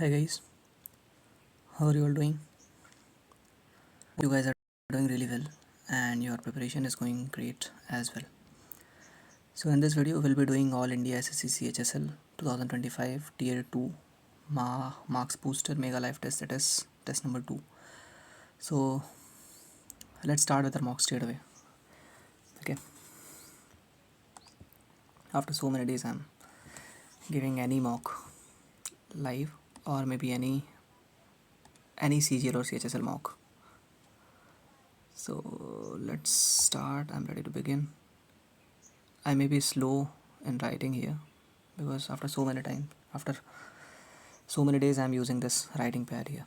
Hi guys, how are you all doing? You guys are doing really well and your preparation is going great as well. So in this video we'll be doing all India SSC CHSL 2025 Tier 2 Marks Booster Mega Live Test, that is test number 2. So let's start with our mock straight away. Okay. After so many days I'm giving any mock live or maybe any CGL or CHSL mock. So let's start. I'm ready to begin. I may be slow in writing here because after so many days I'm using this writing pad here.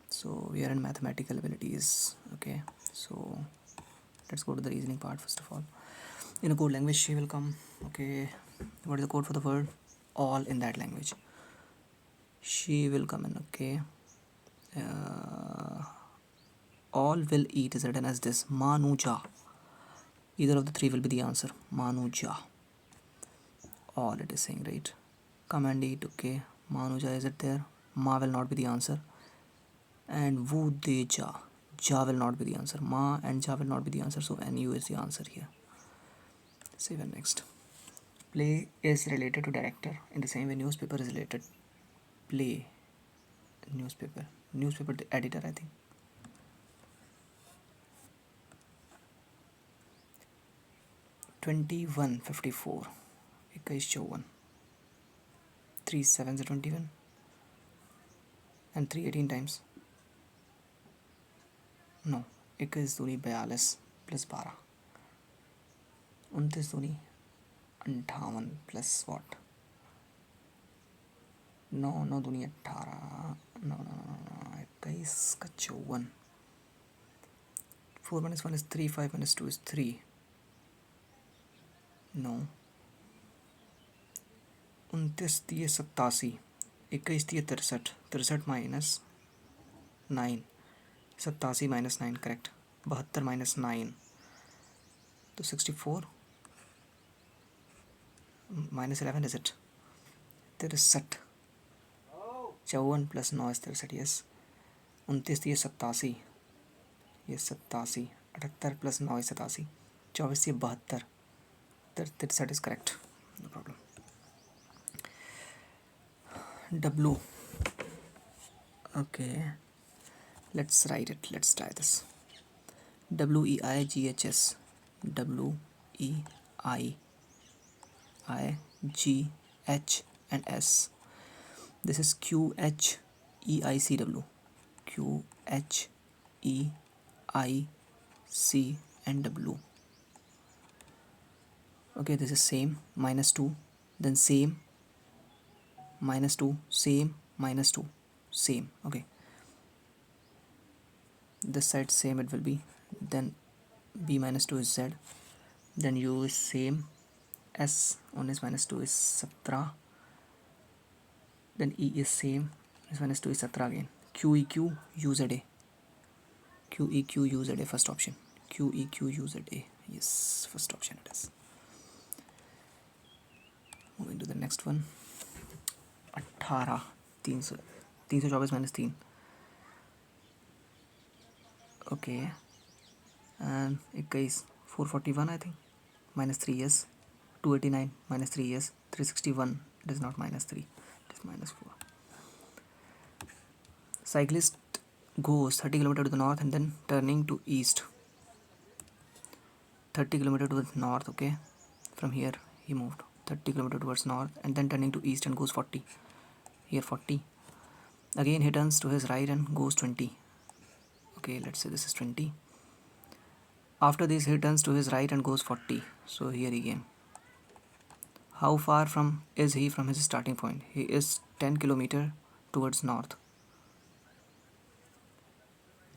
So we are in mathematical abilities. Okay, so let's go to the reasoning part first of all. In a code language she will come. Okay, what is the code for the word? All in that language. She will come in. Okay, all will eat is written as this. Manuja. Either of the three will be the answer. Manuja. All it is saying, right? Command eat. Okay, Manuja, is it there? Ma will not be the answer. And Wu de ja. Ja will not be the answer. Ma and Ja will not be the answer. So NU is the answer here. Save and next. Play is related to director in the same way newspaper is related. Play. Newspaper. Newspaper editor, I think. $21 $54. 21. 3 7s are 21. And 3 18 times. No. 21 दूनी 42 plus 12. 29 दूनी 58 plus what? 9 दूनी 18. No. 21 का 54. 4 minus 1 is 3. 5 minus 2 is 3. No. 29 दिए 87. 21 दिए 63. 63 minus 9. 87 minus 9, correct. 72 minus 9. तो 64 minus 11 is it? 63. 54 plus 9 is 63, yes. 29 दिए 87. ये 87. 78 plus 9 is 87. 24 दिए 72. 63 is correct. No problem. W. Okay. Let's write it. Let's try this. WEIGHS. WEIGH and S. This is QHEICW. QHEIC and W. Okay, this is same minus 2, then same minus 2, same minus 2, same. Okay, this side same it will be. Then B minus 2 is Z. Then U is same. S 1 is minus 2 is 17. Then E is same. S minus 2 is 17 again. QEQ UZA. QEQ UZA, first option. QEQ UZA. Yes, first option it is. Moving to the next one. 18. 324 minus 3. Okay. And 21 441 I think. Minus 3 is 289 minus 3 is 361. It is not minus 3. It is minus 4. Cyclist goes 30 km to the north and then turning to east. 30 km to the north, okay. From here he moved 30 km towards north and then turning to east and goes 40. Here 40. Again he turns to his right and goes 20. Okay, let's say this is 20. After this he turns to his right and goes 40. So here he came. How far from is he from his starting point? He is 10 km towards north.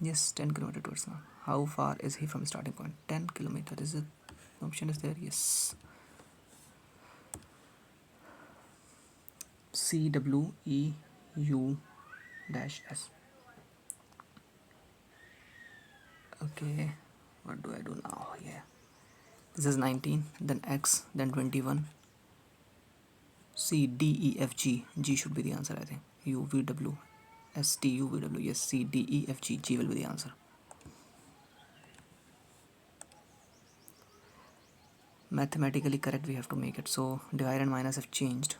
Yes, 10 km towards north. How far is he from his starting point? 10 km. Is it? Option is there. Yes. CWEU-S. Okay, what do I do now? Yeah, this is 19, then X, then 21. C, D, E, F, G. G should be the answer, I think. U V W S T U V W. Yes, C D E F G. G will be the answer. Mathematically correct we have to make it. So divide and minus have changed.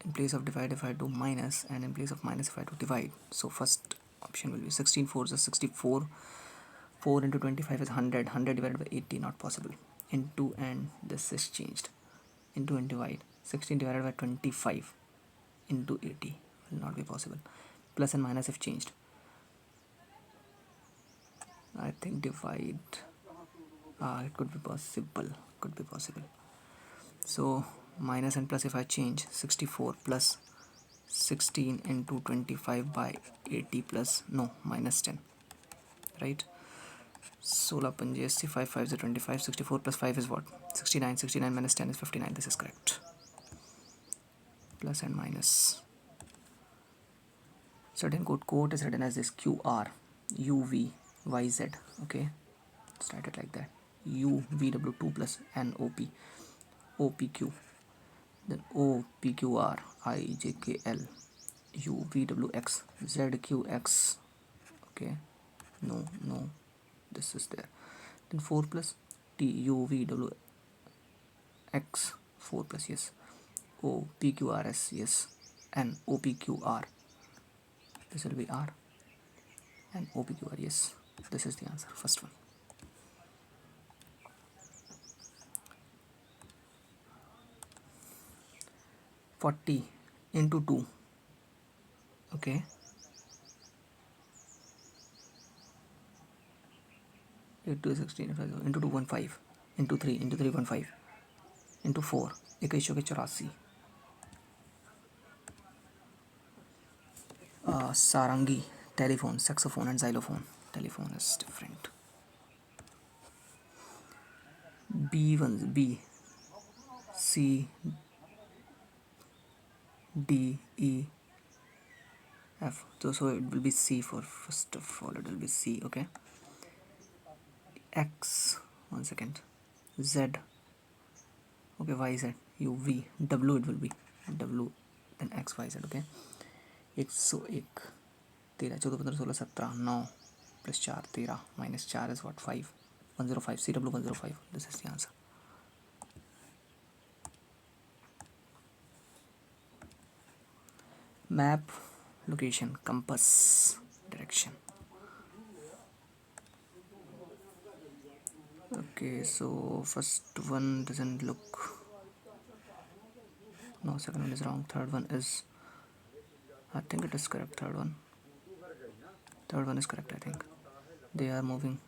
In place of divide if I do minus, and in place of minus if I do divide. So first option will be 16 4s is 64. 4 into 25 is 100. 100 divided by 80, not possible. Into, and this is changed. Into and divide. 16 divided by 25 into 80 will not be possible. Plus and minus have changed. I think divide. It could be possible. Could be possible. So minus and plus if I change, 64 plus 16 into 25 by 80 plus, no, minus 10. Right? 16 पंजे 5 5 is 25. 64 plus 5 is what? 69. 69 minus 10 is 59. This is correct. Plus and minus. Certain code is written as this: QR UV YZ. Okay, start it like that. UVW 2 plus NOP OPQ, then OPQR IJKL UVWX ZQX. Okay, no, this is there. Then 4 plus TUVWX 4 plus, yes. OPQRS, yes. And OPQR, this will be R. And OPQR, yes. This is the answer, first one. $40 into 2. Okay. 8 2 16 into 2 1 5 into 3 1 5 into 4 21 84. Sarangi, telephone, saxophone and xylophone. Telephone is different. B1 B C D E F. So it will be C for first of all. It will be C. Okay. X, 1 second. Z. Okay, Y Z U V W. It will be W then X Y Z. Okay. 101 13 14 15 16 17 9 plus 4 13 minus 4 is what? 5. 105 CW 105. This is the answer. Map, location, compass, direction. Okay, so first one doesn't look. No, second one is wrong. Third one is. I think it is correct. Third one is correct. I think they are moving.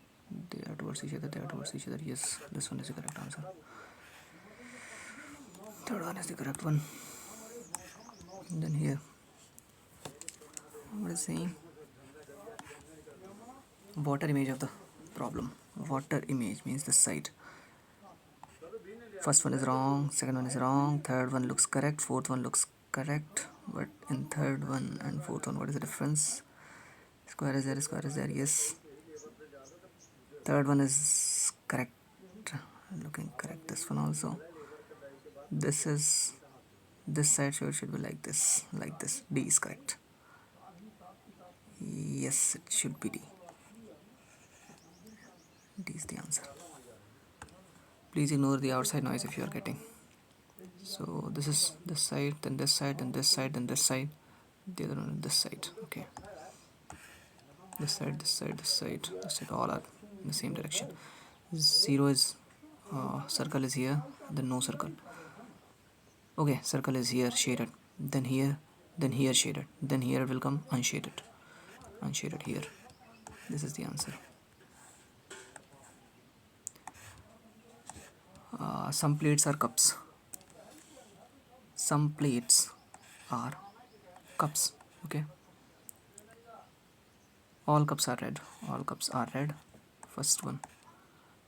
They are towards each other. Yes, this one is the correct answer. Third one is the correct one. And then here, what is saying? Water image of the problem. Water image means this side. First one is wrong, second one is wrong, third one looks correct, fourth one looks correct. But in third one and fourth one, what is the difference? Square is there, yes. Third one is correct, looking correct. This one also. This side, so it should be like this. D is correct. Yes, it should be D. D is the answer. Please ignore the outside noise if you are getting. So this is this side, then this side, then this side, then this side. The other one is this side. Okay. This side, all are in the same direction. 0 is circle is here, then no circle. Okay, circle is here, shaded. Then here shaded. Then here it will come unshaded. Unshaded here. This is the answer. Some plates are cups. Some plates are cups. Okay. All cups are red. All cups are red. First one.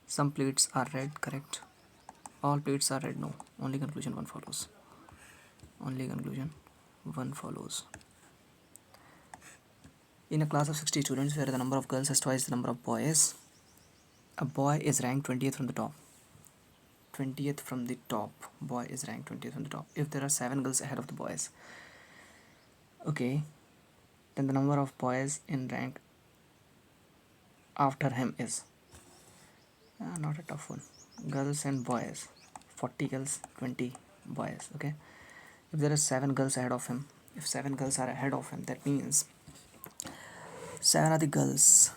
Some plates are red. Correct. All plates are red. No. Only conclusion one follows. Only conclusion one follows. In a class of 60 students where the number of girls is twice the number of boys, a boy is ranked 20th from the top. 20th from the top. Boy is ranked 20th from the top. If there are 7 girls ahead of the boys. Okay. then the number of boys in rank after him is not a tough one. Girls and boys, 40 girls, 20 boys. Okay, if there are 7 girls ahead of him, if 7 girls are ahead of him, that means 7 are the girls.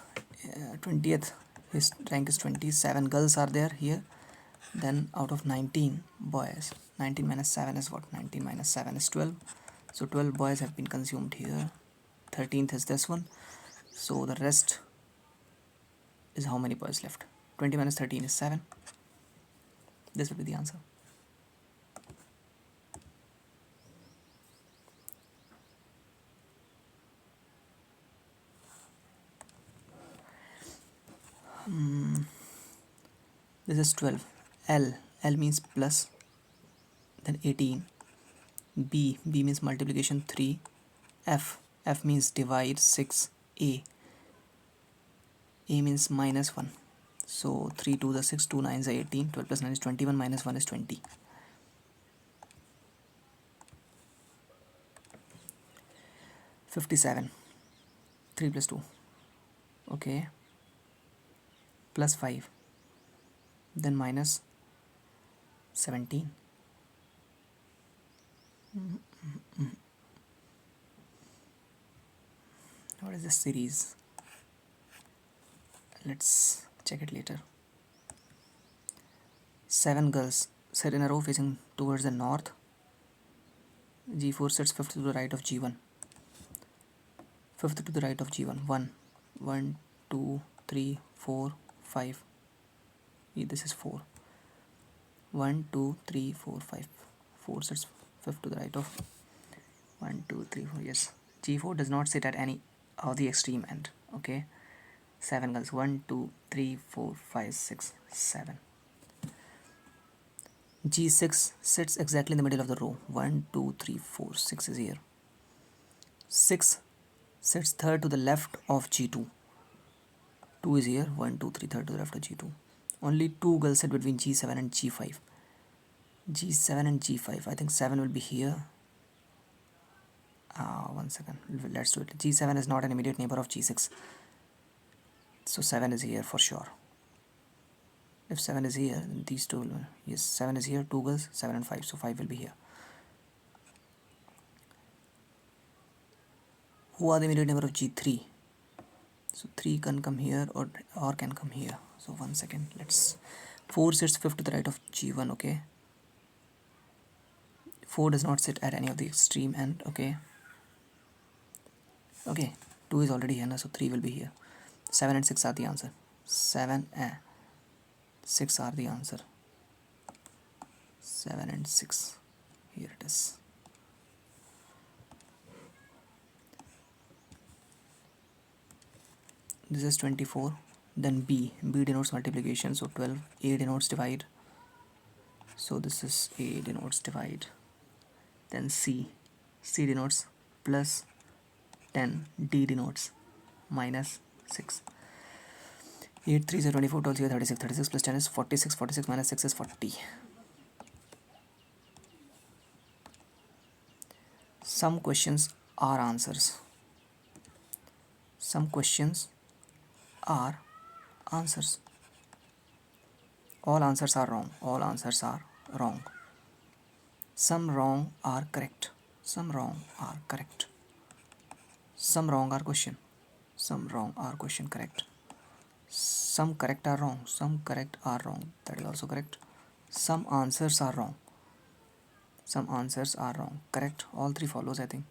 20th, his rank is 20, 7 girls are there here. Then out of 19 boys, 19 minus 7 is what? 19 minus 7 is 12. So 12 boys have been consumed here. 13th is this one. So the rest is how many boys left? 20 minus 13 is 7. This will be the answer. This is 12. L means plus, then 18. B means multiplication 3. F means divide 6. A means minus 1. So 3 2 the 6, 2 9 is 18, 12 plus 9 is 21, minus 1 is 20. 57. 3 plus 2. Okay. Plus 5. Then minus 17. What is this series? Let's check it later. 7 girls sit in a row facing towards the north. G4 sits 5th to the right of G1. 5th to the right of G1. 1, 2, 3, 4, 5. This is 4. 1, 2, 3, 4, 5. 4 sits 5th to the right of 1, 2, 3, 4. Yes. G4 does not sit at any of the extreme end. Okay. 7 girls. 1, 2, 3, 4, 5, 6, 7. G6 sits exactly in the middle of the row. 1, 2, 3, 4. 6 is here. 6 sits third to the left of G2. 2 is here. 1, 2, 3, third to the left of G2. Only 2 girls sit between G7 and G5. G7 and G5. I think 7 will be here. 1 second. Let's do it. G7 is not an immediate neighbor of G6. So 7 is here for sure. If 7 is here, then these two will, yes, 7 is here, 2 girls, 7 and 5, so 5 will be here. Who are the immediate neighbor of G3? So 3 can come here or can come here. So 1 second, let's, 4 sits 5th to the right of G1, okay. 4 does not sit at any of the extreme end, okay. Okay, 2 is already here, so 3 will be here. 7 and 6 are the answer. 7 and 6 are the answer. 7 and 6. Here it is. This is 24. Then B denotes multiplication, so 12. A denotes divide. So this is A denotes divide. Then C denotes plus 10. D denotes minus 6. 8 3 is 24, 12 is 36. 36 plus 10 is 46. 46 minus 6 is 40. Some questions are answers. Some questions are answers. All answers are wrong. All answers are wrong. Some wrong are correct. Some wrong are correct. Some wrong are question. Some wrong are question correct. Some correct are wrong. Some correct are wrong. That is also correct. Some answers are wrong. Some answers are wrong. Correct. All 3 follows, I think.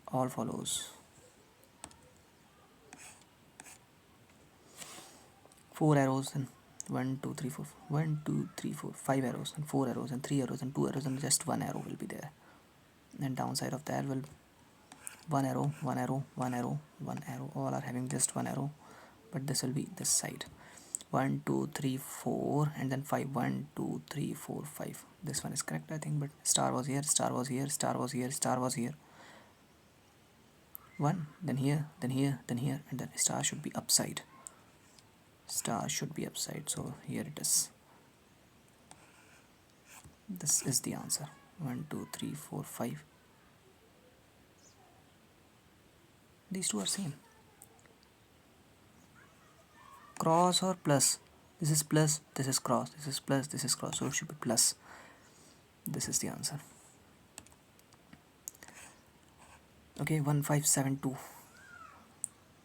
All follows. 4 arrows and 1, 2, 3, 4. 1, 2, 3, 4. 5 arrows and 4 arrows and 3 arrows and 2 arrows and just 1 arrow will be there. And downside of that will 1 arrow, 1 arrow, 1 arrow, 1 arrow. All are having just 1 arrow, but this will be this side. 1, 2, 3, 4, and then 5. 1, 2, 3, 4, 5. This one is correct, I think, but star was here, star was here, star was here, star was here. 1, then here, then here, then here, and then star should be upside. Star should be upside, so here it is. This is the answer. 1, 2, 3, 4, 5. These two are same. Cross or plus? This is plus, this is cross, this is plus, this is cross, so it should be plus. This is the answer. Okay, 1572.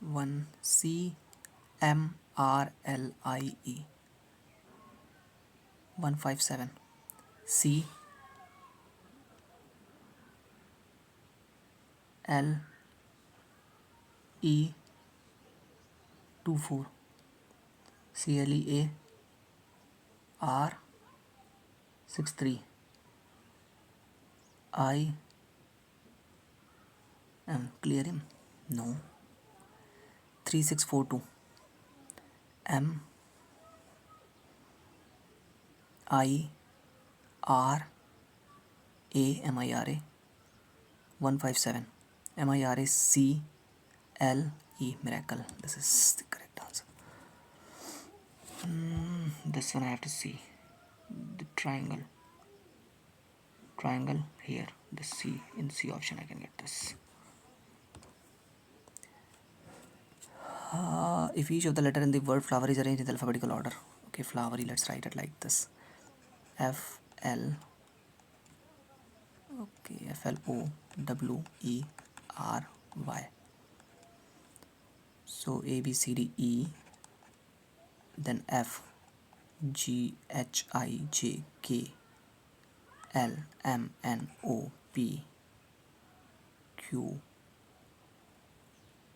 1 C M R L I E. 157. C L E 24. CLE R 63. I am clear him? No. 3642. M I R A M I R A 157. M I R A C L E miracle. This is the correct answer. This one I have to see. The triangle here, the C, in C option I can get this. If each of the letter in the word flower is arranged in the alphabetical order. Okay, flowery, let's write it like this. F L O W E R Y. So A B C D E, then F G H I J K L M N O P Q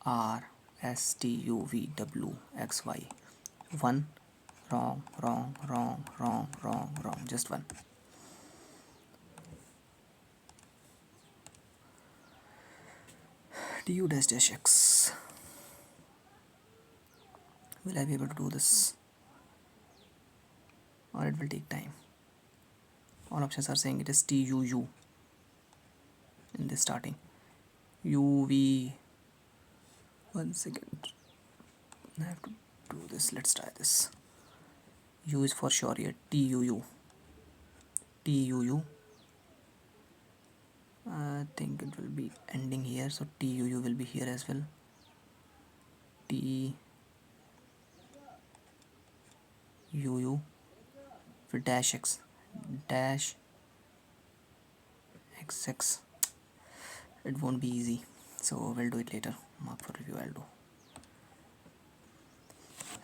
R S T U V W X Y. One. Wrong. Just one. Du dash dash x. Will I be able to do this? Or it will take time? All options are saying it is TUU in the starting. UV. 1 second. I have to do this. Let's try this. U is for sure here. TUU. I think it will be ending here, so TUU will be here as well. TUU for dash x, dash xx. It won't be easy, so we'll do it later. Mark for review I'll do.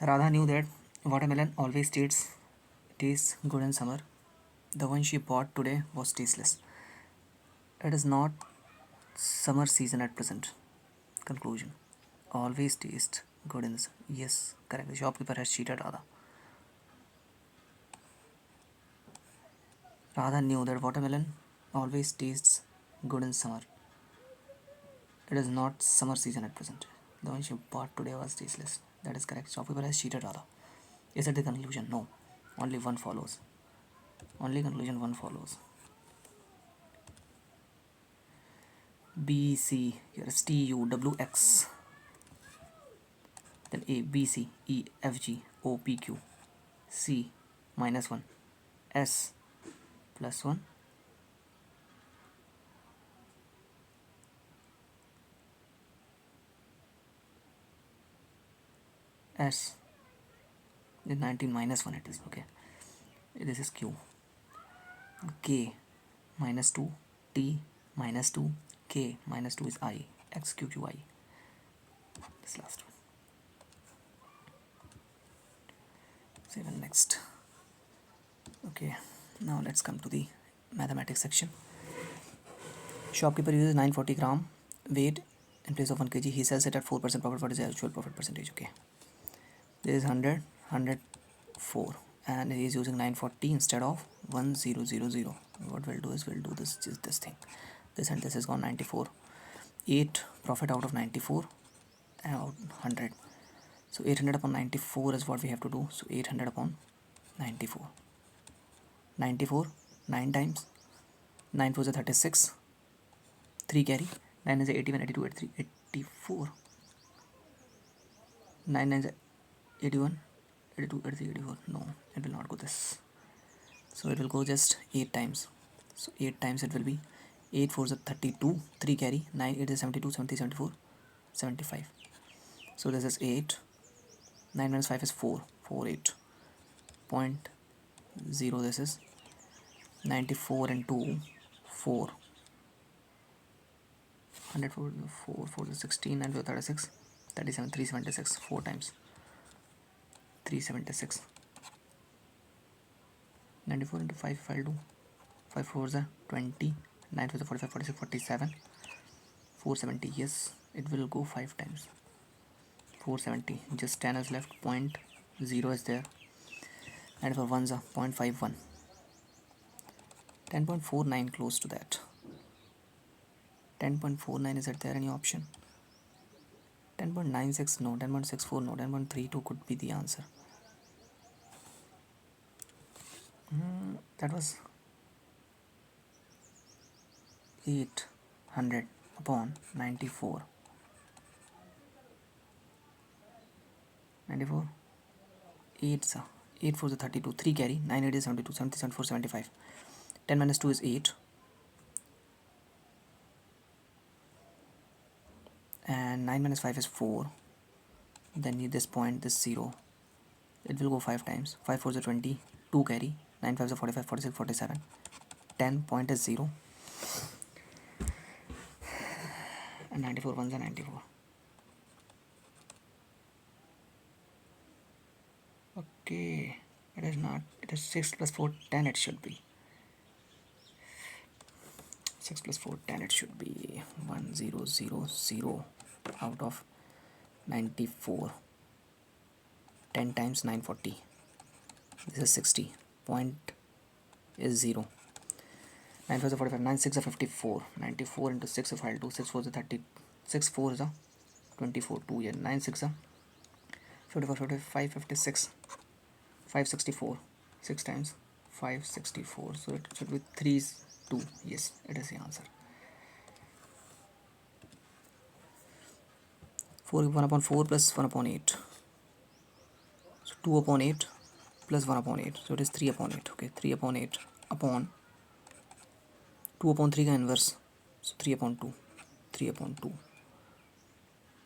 Radha knew that watermelon always tastes good in summer. The one she bought today was tasteless. It is not summer season at present. Conclusion. Always taste good in this. Yes, correct. The shopkeeper has cheated Radha. Radha knew that watermelon always tastes good in summer. It is not summer season at present. The one she bought today was tasteless. That is correct. Shopkeeper has cheated Radha. Is that the conclusion? No. Only one follows. Only conclusion one follows. B C, here is T U W X. Then A B C E F G O P Q C -1 S +1 S. Then 19 -1 it is. Okay, this is Q. K -2 T -2 K -2 is I. X Q Q I. This last one. Even next. Okay, now let's come to the mathematics section. Shopkeeper uses 940 gram weight in place of 1 kg. He sells it at 4% profit. What is the actual profit percentage? Okay, there is 104 and he is using 940 instead of 1000. What we'll do is we'll do this thing. This and this is gone 94. 8 profit out of 94 and out 100. So 800 upon 94 is what we have to do. So 800 upon 94. 94, 9 times. 9 4 is 36. 3 carry. 9 is 81, 82, 83, 84. 9 9 is 81, 82, 83, 84. No, it will not go this. So it will go just 8 times. So 8 times it will be 8 4 is 32. 3 carry. 9 8 is 72, 73, 74. 75. So this is 8. 9 minus 5 is 4. 48.0. This is 94 and 2. 4. 104, 4, 4 is 16, and 36, 37, 376, 4 times 376. 94 into 5, if I'll do 5 4s are 20, 9 4s are 45, 46, 47, 470. Yes, it will go 5 times. 470, just 10 is left, 0 is there, and for 1s are 0.51. 10.49, close to that. 10.49, is it there any option? 10.96, no. 10.64, no. 10.32 could be the answer. That was 800 upon 94. 94, 8 8 4 is 32, 3 carry, 9 8 is 72, 70 74 75. 10 minus 2 is 8, and 9 minus 5 is 4. Then this point, this 0, it will go 5 times. 5 4 is 20, 2 carry, 9 5 is 45, 46, 47. 10 point is 0, and 94 ones are 94. Okay, it is not. It is 6 plus 4, 10 it should be. 6 plus 4, 10 it should be. 1 0 0 0 out of 94. 10 times 940. This is 60. Point is 0. 9 5 is 45. 9 6 is 54. 94 into 6 if I'll do. 6 4 is 30. 6 4 is 24. 2 here. 9 6 is 54. 55 56. 564. 6 times 564. So it should be 3 is 2. Yes, it is the answer. 4 1 upon 4 plus 1 upon 8. So 2 upon 8 plus 1 upon 8. So it is 3 upon 8. Okay, 3 upon 8 upon 2 upon 3 का inverse. So 3 upon 2. 3 upon 2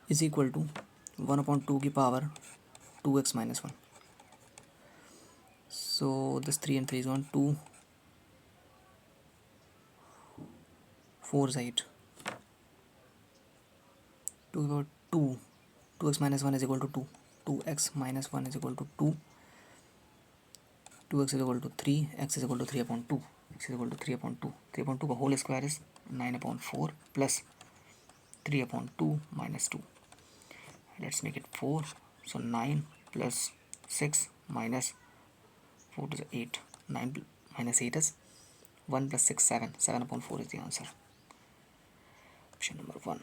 is equal to 1 upon 2 की power 2x minus 1. So this 3 and 3 is 1. 2 4 is 8. 2 about 2. 2x minus 1 is equal to 2. 2x minus 1 is equal to 2. 2x is equal to 3. X is equal to 3 upon 2. X is equal to 3 upon 2. 3 upon 2 का whole square is 9 upon 4 plus 3 upon 2 minus 2. Let's make it 4. So 9 plus 6 minus 4 is 8. 9 minus 8 is 1 plus 6 7. 7 upon 4 is the answer. Option number 1.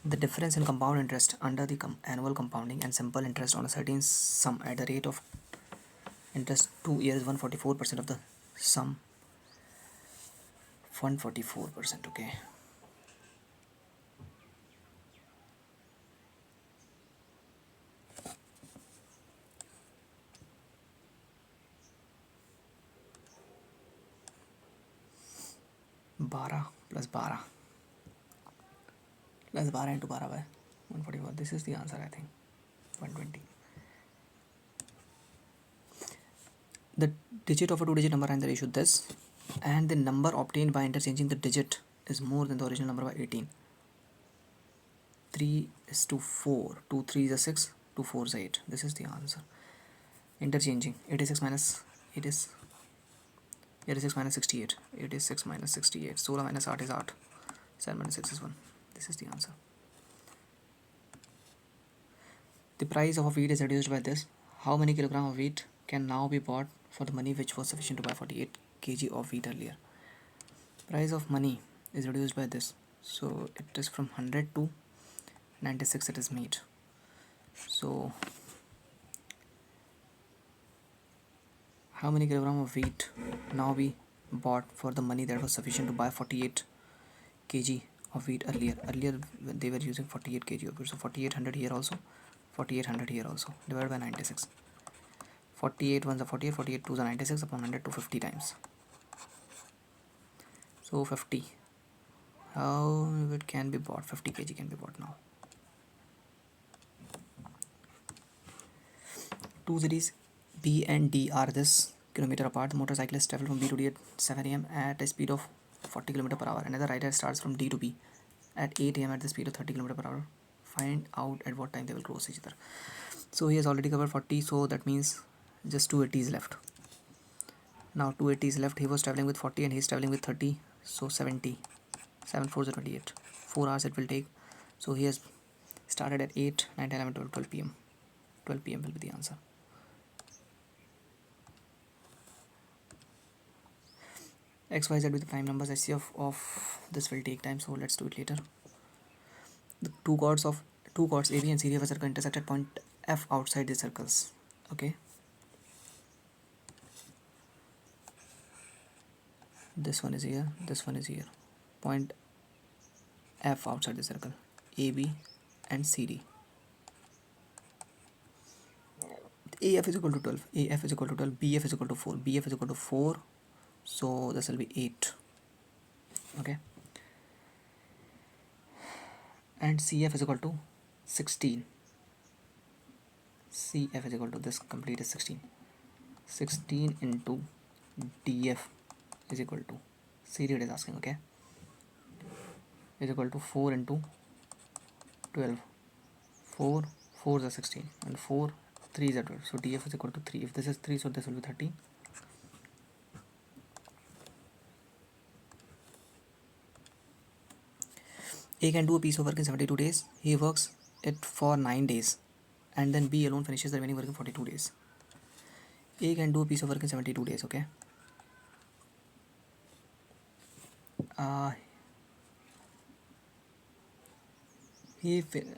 The difference in compound interest under the annual compounding and simple interest on a certain sum at the rate of interest 2 years 144% of the sum. 144%. Okay. Bara plus bara plus bara into bara by 144. This is the answer, I think. 120. The digit of a 2-digit number and the ratio this, and the number obtained by interchanging the digit is more than the original number by 18. 3 is to 4. 2 3 is 6. 2 4 is 8. This is the answer. Interchanging 86 minus 8 is 86 minus 68. 86 minus 68. 16 minus 8 is 8. 7 minus 6 is 1. This is the answer. The price of wheat is reduced by this. How many kilogram of wheat can now be bought for the money which was sufficient to buy 48 kg of wheat earlier? Price of money is reduced by this. So it is from 100 to 96 it is made. So how many kilogram of wheat now be bought for the money that was sufficient to buy 48 kg of wheat earlier? Earlier they were using 48 kg of wheat. So 4800 here also, 4800 here also, divided by 96. 48 ones are 48, 48 twos are 96 upon 100 to 50 times. So 50. How it can be bought? 50 kg can be bought now. Two cities B and D are this kilometer apart. The motorcyclists travel from B to D at 7 a.m. at a speed of 40 km per hour. Another rider starts from D to B at 8 a.m. at the speed of 30 km per hour. Find out at what time they will cross each other. So he has already covered 40, so that means just 280 is left. Now 280 is left. He was traveling with 40 and he is traveling with 30, so 70. 7 4 is 28. 4 hours it will take. So he has started at 8, 9, 10, 11, 12, 12 p.m. 12 p.m. will be the answer. XYZ with the prime numbers. SC of this will take time, so let's do it later. The two chords AB and CD of a circle intersect at point F outside the circles. Okay. This one is here, this one is here. Point F outside the circle. AB and CD. AF is equal to 12. AF is equal to 12. BF is equal to 4. BF is equal to 4. So this will be 8. Okay. And CF is equal to 16. CF is equal to this complete is 16. 16 into DF is equal to CD it is asking, okay, is equal to 4 into 12. 4 4 is 16 and 4 3 is 12. So DF is equal to 3. If this is 3, so this will be 13. A can do a piece of work in 72 days. He works it for 9 days and then B alone finishes the remaining work in 42 days. A can do a piece of work in 72 days, okay.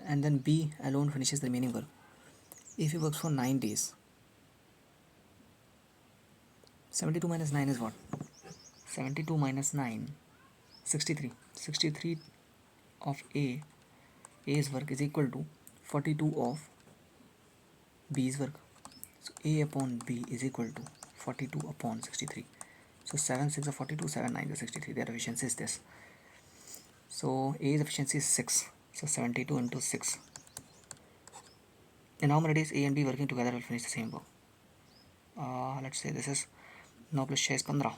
And then B alone finishes the remaining work. If he works for 9 days, 72 minus 9 is what? 72 minus 9, 63. 63 of A's work is equal to 42 of B's work. So A upon B is equal to 42 upon 63. So 7 6 is 42, 7 9 is 63. Their efficiency is this. So A's efficiency is 6. So 72 into 6. In how many days A and B working together will finish the same work? Let's say this is 9 plus 6 is 15.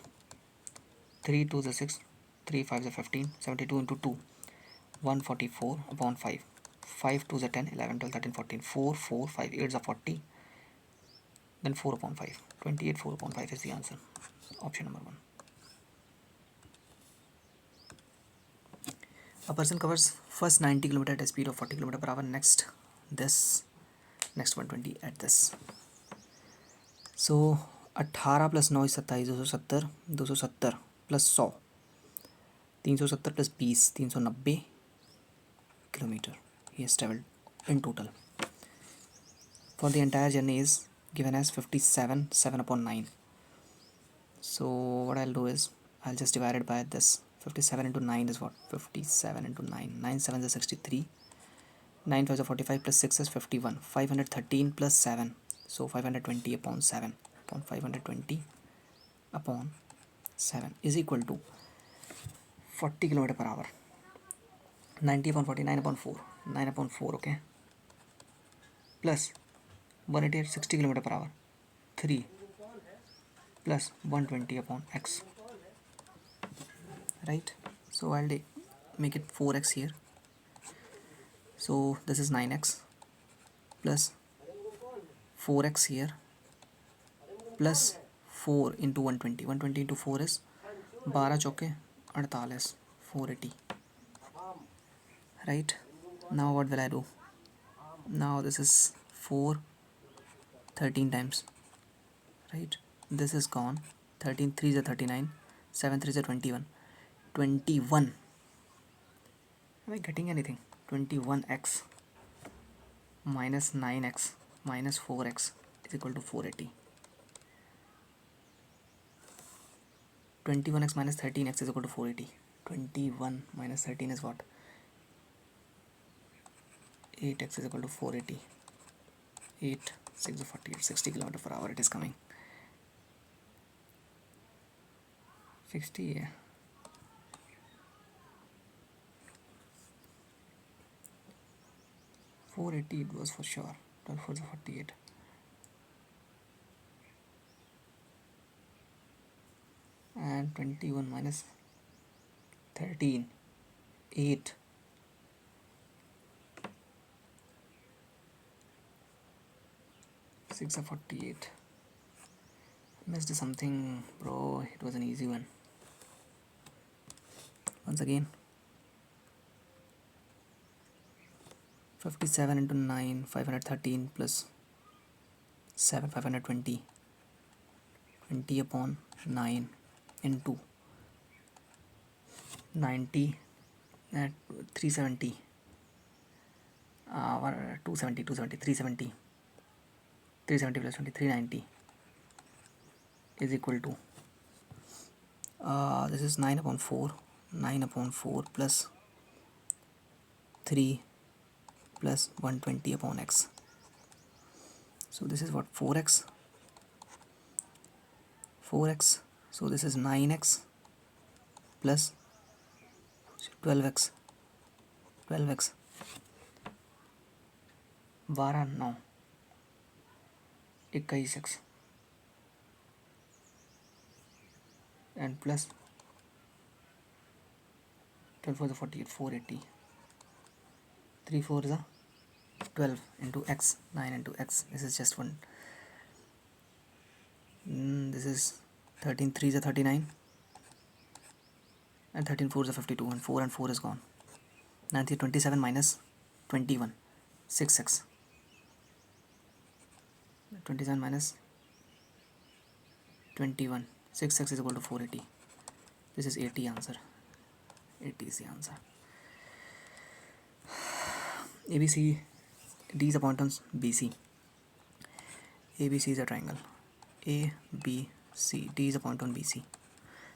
3 2 is 6. 3 5 is 15. 72 into 2. 144 upon 5. 5 2 is 10. 11 12 13 14. 4 4 5 8 is 40. Then 4 upon 5. 28 4 upon 5 is the answer. Option number 1. A person covers first 90 km at a speed of 40 km per hour. Next 120 at this. So 18 plus 9 is 27. 270. 270 plus 100. 370 plus 20. 390 kilometer he has traveled in total. For the entire journey is given as 57 7 upon 9. So what I'll do is I'll just divide it by this. 57 into 9 is what? 57 into 9. 9 7 is 63. 9 5 is 45 plus 6 is 51. 513 plus 7. So 520 upon 7 upon 520 upon 7 is equal to 40 km per hour. 90 upon 49 upon 4. 9 upon 4, okay. Plus 188 60 km per hour. 3 plus 120 upon x. Right? So I'll make it 4x here. So this is 9x plus 4x here plus 4 into 120. 120 into 4 is 12 चौके 48. 480. Right? Now what will I do? Now this is 4 13 times. Right? This is gone. 13 3 is 39. 7 3 is 21. 21. Am I getting anything? 21x minus 9x minus 4x is equal to 480. 21x minus 13x is equal to 480. 21 minus 13 is what? 8x is equal to 480. 8 6 is 48. 60 km per hour it is coming. 60, yeah. 480 it was for sure. 12 4 is 48. And 21 minus 13, 8. 6 of 48. Missed something, bro. It was an easy one. Once again, 57 into 9, 513 plus 7, 520. 20 upon 9 into 90 at 370. 270, 370. 370 plus 20, 390 is equal to this is 9 upon 4 plus 3 plus 120 upon x. So this is what, 4x. So this is 9x plus 12x 12 9 21x and plus 12 for the 48, 480. 3 4 is 12 into x, 9 into x. This is just one. This is 13 3 is 39 and 13 4 is 52 and 4 is gone. 9 27 minus 21, 6x. 27 minus 21, 6x is equal to 480. This is 80 answer. 80 is the answer. ABC, D is a point on BC. ABC is a triangle. ABC, D is a point on BC,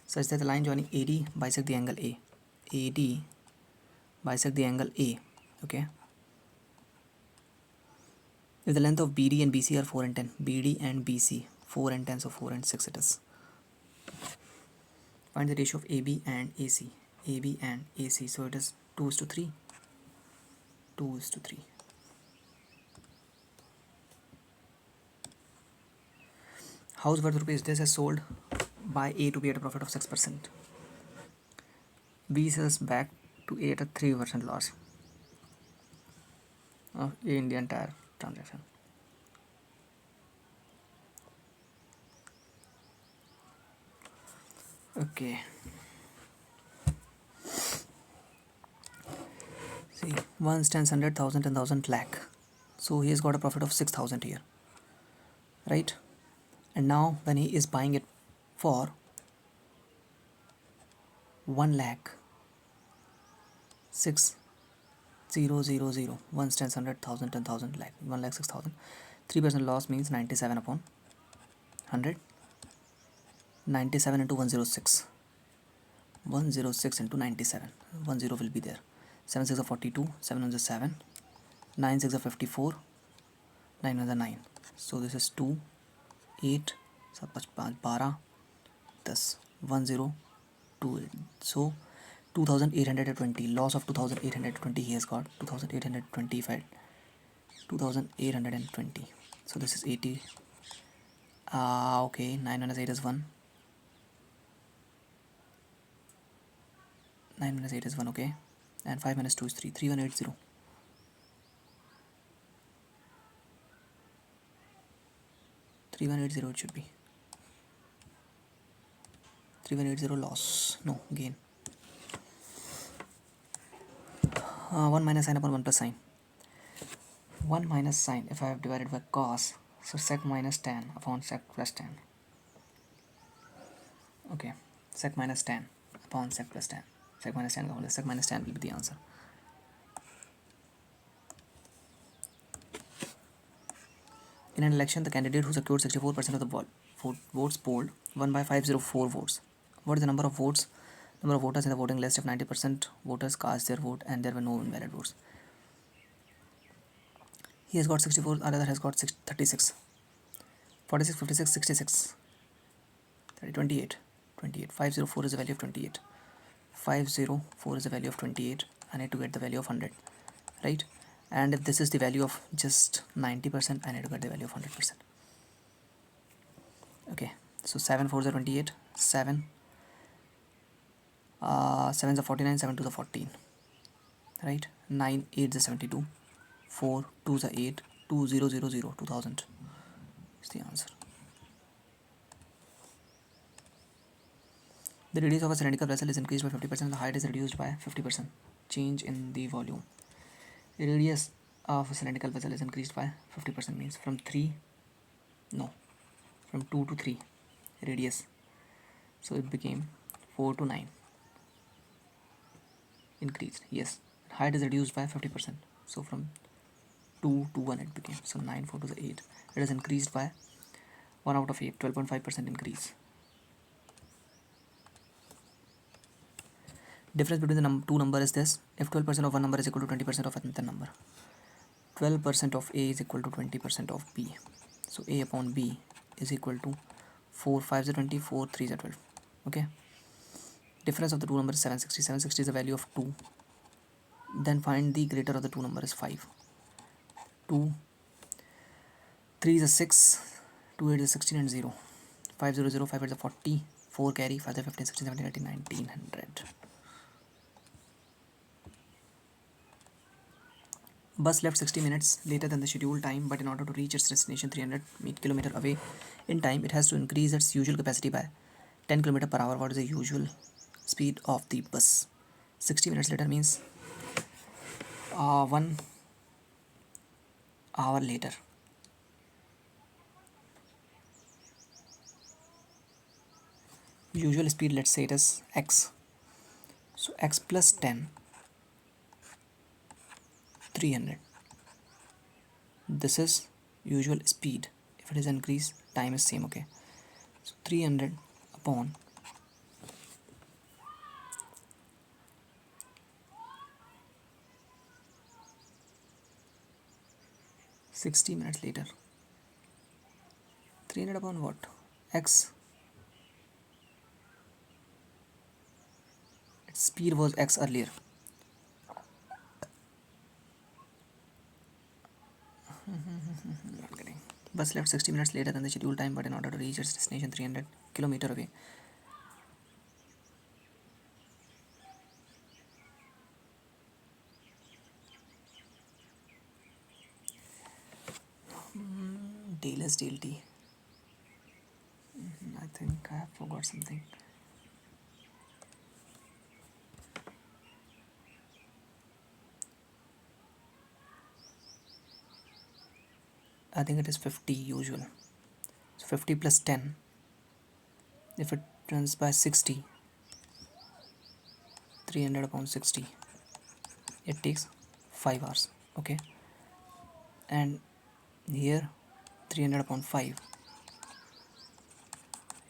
such that the line joining AD bisect the angle A. AD bisect the angle A. Okay. If the length of BD and BC are 4 and 10, BD and BC 4 and 10, so 4 and 6 it is. Find the ratio of AB and AC. AB and AC, so it is 2:3. 2:3. House worth rupees. This is sold by A to B at a profit of 6%. B sells back to A at a 3% loss of A in the entire transaction. Okay. See, 1 stands 100,000, 10,000 lakh. So he has got a profit of 6,000 here, right? And now when he is buying it for 1 lakh 6,000, 1 stands 100,000, 10,000 lakh, 1 lakh 6,000. 3% loss means 97 upon 100. 97 into 106. 106 into 97. 10 will be there. 7 6 are 42. 7 1 is 7. 9 6 are 54. 9 1 is 9. So this is 2 8 5 12 10 1 0 2. So 2,820. Loss of 2,820 he has got. 2,825. 2,820. So this is 80. Okay. 9 minus 8 is 1. 9 minus 8 is 1, okay. And 5 minus 2 is 3. 3180. 3180 it should be. 3180 loss. No, gain. 1 minus sine upon 1 plus sine. 1 minus sine if I have divided by cos. So sec minus tan upon sec plus tan. Okay. Sec minus tan upon sec plus tan. Sec minus tan will be the answer. In an election, the candidate who secured 64% of the votes polled won by 504 votes. What is the number of votes? Number of voters in the voting list if 90% voters cast their vote and there were no invalid votes. He has got 64, another has got 36. 46, 56, 66. 30, 28. 28. 504 is the value of 28. 504 is the value of 28. I need to get the value of 100. Right? And if this is the value of just 90%, I need to get the value of 100%. Okay, so 7 4s are 28, 7 7s are 49, 7 2s are 14, right? 9 8s are 72, 4 2s are 8, 2 0 0 0, 2000 is the answer. The radius of a cylindrical vessel is increased by 50%, the height is reduced by 50%. Change in the volume. The radius of a cylindrical vessel is increased by 50%, means from 2 to 3 radius. So it became 4 to 9. Increased, yes. Height is reduced by 50%. So from 2 to 1 it became. So 9 4 to the 8. It is increased by 1 out of 8, 12.5% increase. Difference between the two numbers is this: if 12% of one number is equal to 20% of another number, 12% of A is equal to 20% of B. So A upon B is equal to 4 5s are 20, 4 3s are 12. Okay. Difference of the two numbers is 760. 760 is the value of 2. Then find the greater of the two numbers is 5. 2 3 is a 6, 2 8 is 16 and 0. 5 0 0, 5 8 is 40, 4 carry, 5 is 15, 16, 17, 18, 1900. Bus left 60 minutes later than the scheduled time, but in order to reach its destination 300 km away in time, it has to increase its usual capacity by 10 km per hour. What is the usual speed of the bus? 60 minutes later means 1 hour later. Usual speed, let's say it is x. So x plus 10, 300. This is usual speed. If it is increased, time is same. Okay, so 300 upon 60 minutes later. 300 upon what? X. Its speed was x earlier. Not getting. Bus left 60 minutes later than the scheduled time, but in order to reach its destination 300 km away. Taylor's Dale T. I think I have forgot something. I think it is 50 usual. So 50 plus 10. If it runs by 60, 300 upon 60, it takes 5 hours. Okay. And here 300 upon 5,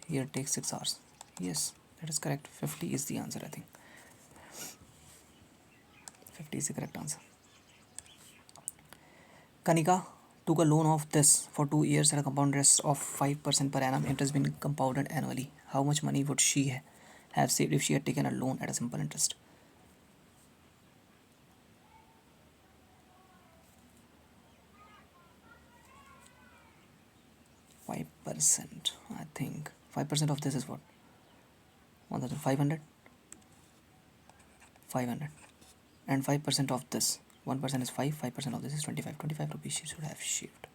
here it takes 6 hours. Yes, that is correct. 50 is the answer, I think. 50 is the correct answer. Kanika took a loan of this for 2 years at a compound interest of 5% per annum. Interest being compounded annually. How much money would she have saved if she had taken a loan at a simple interest? 5%. I think 5% of this is what? 1,500? 500. And 5% of this, 1% is 5, 5% of this is 25. 25 rupees she should have saved.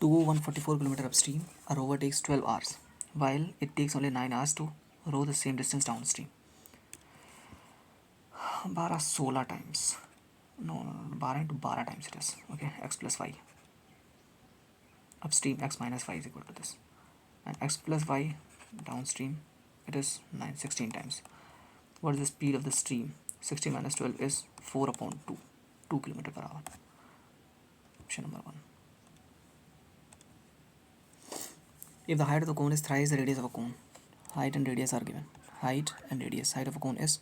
To go 144 km upstream, a rover takes 12 hours, while it takes only 9 hours to row the same distance downstream. 12 16 times. No, 12 into 12 times it is. Okay, x plus y. Upstream, x minus y is equal to this. And x plus y downstream, it is 9, 16 times. What is the speed of the stream? 16 minus 12 is 4 upon 2. 2 km per hour. Option number 1. If the height of the cone is thrice the radius of a cone, height and radius are given. Height and radius. Height of a cone is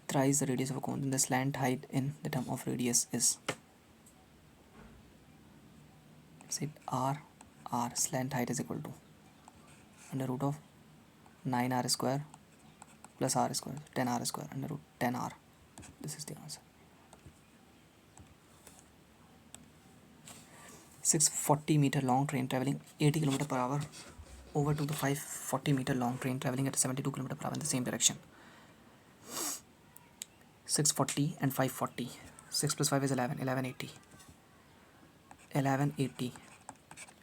thrice the radius of a cone. Then the slant height in the term of radius is, say, r. Slant height is equal to under root of 9r square plus r square, 10r square under root 10r. This is the answer. 640 meter long train traveling 80 km per hour over to the 540 meter long train traveling at 72 km per hour in the same direction. 640 and 540. 6 plus 5 is 11. 1180. 1180.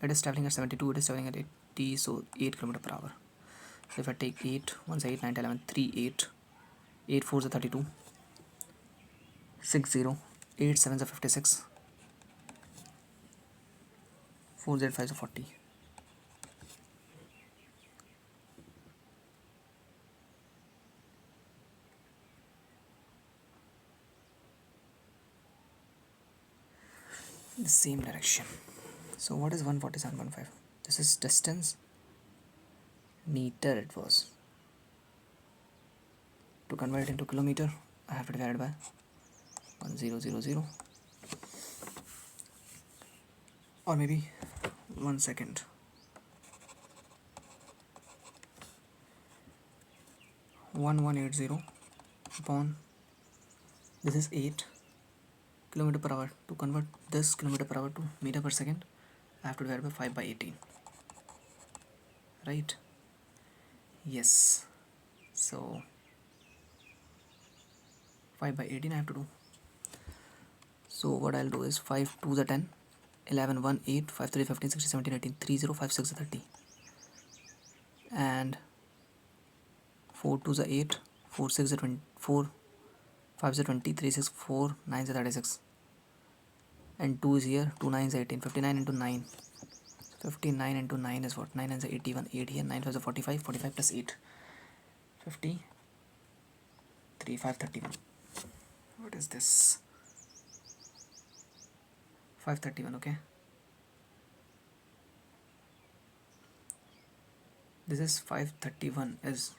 It is traveling at 72. It is traveling at 80. So 8 km per hour. So if I take 8, 1 is 8, 9, 11, 3, 8. 8 4 is 32. 6 0. 8 7 is 56. 4 Z 5 is 40. The same direction. So what is 147.15? This is distance. Meter it was. To convert it into kilometer, I have to divide it by 1000. Or maybe 1 second. 1180 upon, this is 8 kilometer per hour. To convert this kilometer per hour to meter per second, I have to divide by 5 by 18. Right? Yes. So 5 by 18 I have to do. So what I'll do is 5 2 is 10, 11 1 8, 5 3 15 16 17 18, 3 0 5 6 30, and 4 2 is 8, 4 6 is 24, 5 is 20, 3 6 4, 9 is 36, and 2 is here, 2 9 is 18, 59 into 9. 59 into 9 is what? 9 is 81, 8 here, 9 5 is 45, 45 plus 8, 50, 3 5 31. What is this? 531, okay. This is 531 is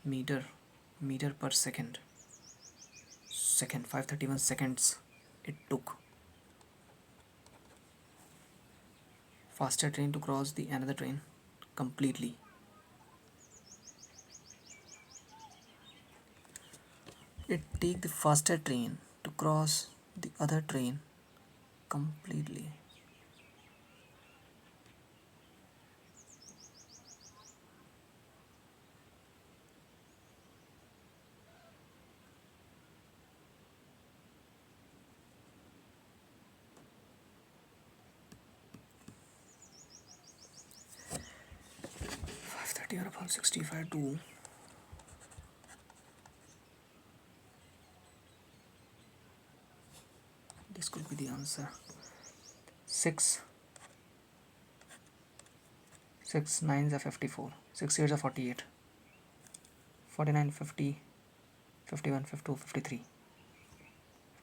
meter per second. 531 seconds it took. Faster train to cross the another train completely. It take the faster train to cross the other train completely. Upon 65 to this could be the answer. 6 9s are 54, 6 years are 48, 49 50, 51 52 53,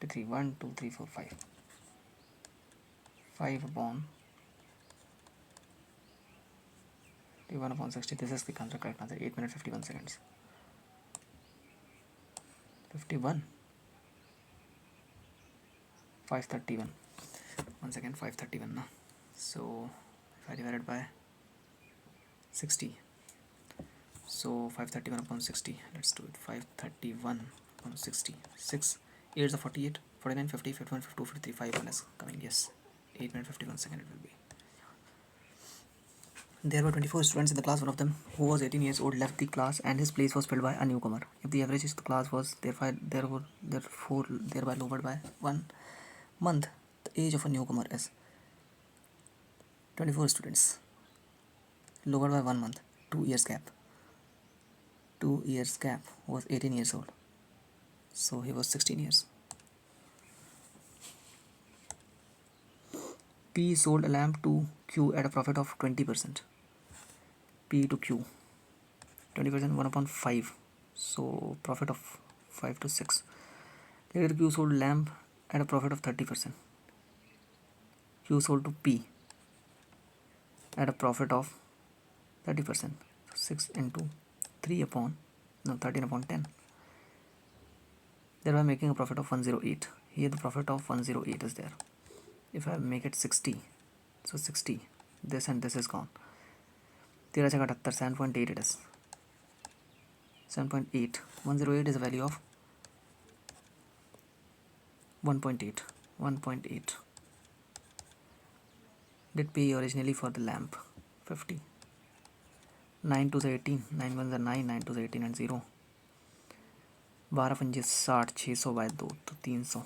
53 1 2 3 4 5, 5 upon 51 upon 60. This is the correct answer. 8 minutes 51 seconds. 51 531. Once again 531 now. So if I divide it by 60, so 531 upon 60, let's do it. 531 upon 60, 6 8 is 48, 49 50 51 52 53, 5 minutes coming. Yes, 8 minutes 51 seconds it will be. There were 24 students in the class. One of them, who was 18 years old, left the class and his place was filled by a newcomer. If the average of the class was thereby lowered by 1 month, the age of a newcomer is 24 students lowered by 1 month, 2 years gap. 2 years gap was 18 years old, so he was 16 years. P sold a lamp to Q at a profit of 20%. P to Q, 20%, 1 upon 5, so profit of 5 to 6. Later Q sold lamp at a profit of 30%. Q sold to P at a profit of 30%. 6 into 13 upon 10. Thereby making a profit of 108. Here the profit of 108 is there. If I make it 60, so 60, this and this is gone. 13 7.8 it is. 7.8. 108 is a value of 1.8. 1.8. Did pay originally for the lamp 50. 9 to the 18. 9 1 the 9. 9 to the 18 and 0. 12 पंजे 60. 600 bye 2 तो 300.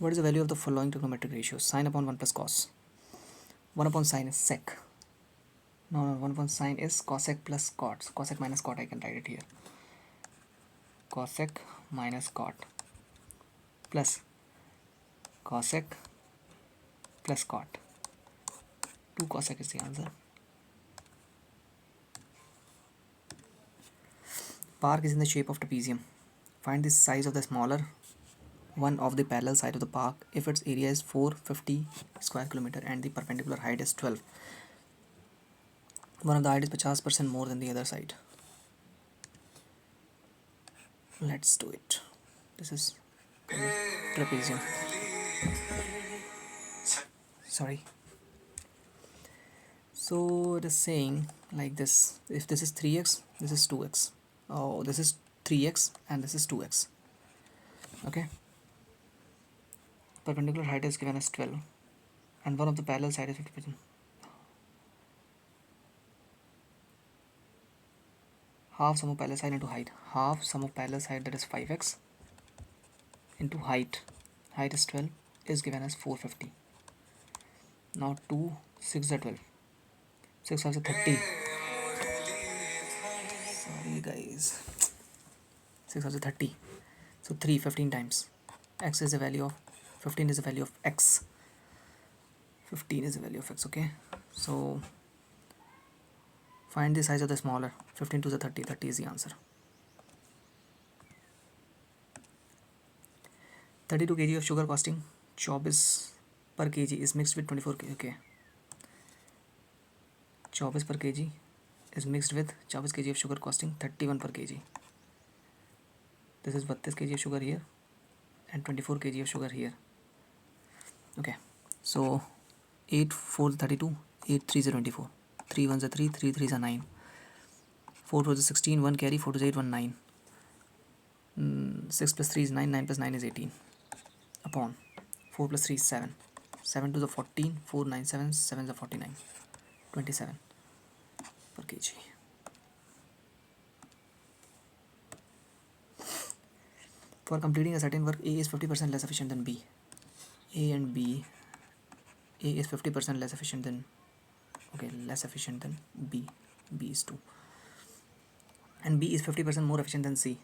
What is the value of the following trigonometric ratios? Sine upon 1 plus cos. 1 upon sine is sec. No, 1 upon sine is cosec plus cot. Cosec minus cot, I can write it here. Cosec minus cot plus cosec plus cot. 2 cosec is the answer. Park is in the shape of trapezium. Find the size of the smaller one of the parallel side of the park if its area is 450 square kilometer and the perpendicular height is 12. One of the height is 50% more than the other side. Let's do it. This is trapezium. Sorry. So it is saying like this. If this is 3x, this is 2x. Oh, this is 3x and this is 2x. Okay. Perpendicular height is given as 12 and one of the parallel side is 50%. Half sum of parallel side into height. Half sum of parallel side, that is 5x, into height. Height is 12 is given as 450. Now 2 6 are 12. 6 also 30. Sorry guys. 6 also 30. So 3 15 times. X is the value of 15 is the value of x. 15 is the value of x. Okay. So find the size of the smaller. 15 to the 30. 30 is the answer. 32 kg of sugar costing 24 per kg is mixed with 24 kg. Okay. 24 per kg is mixed with 24 kg of sugar costing 31 per kg. This is 32 kg of sugar here and 24 kg of sugar here. Okay. So 8 4 32, 8 3 24, 3 1 3, 3 3 9, 4 4 16, 1 carry, 4 8 1 9. 6 plus 3 is 9, 9 plus 9 is 18 upon 4 plus 3 is 7, 7 to the 14, 4 9 7, 7 to the 49, 27 per kg. For completing a certain work, A is 50% less efficient than B. A and B, A is 50% less efficient than, less efficient than B. B is 2. And B is 50% more efficient than C.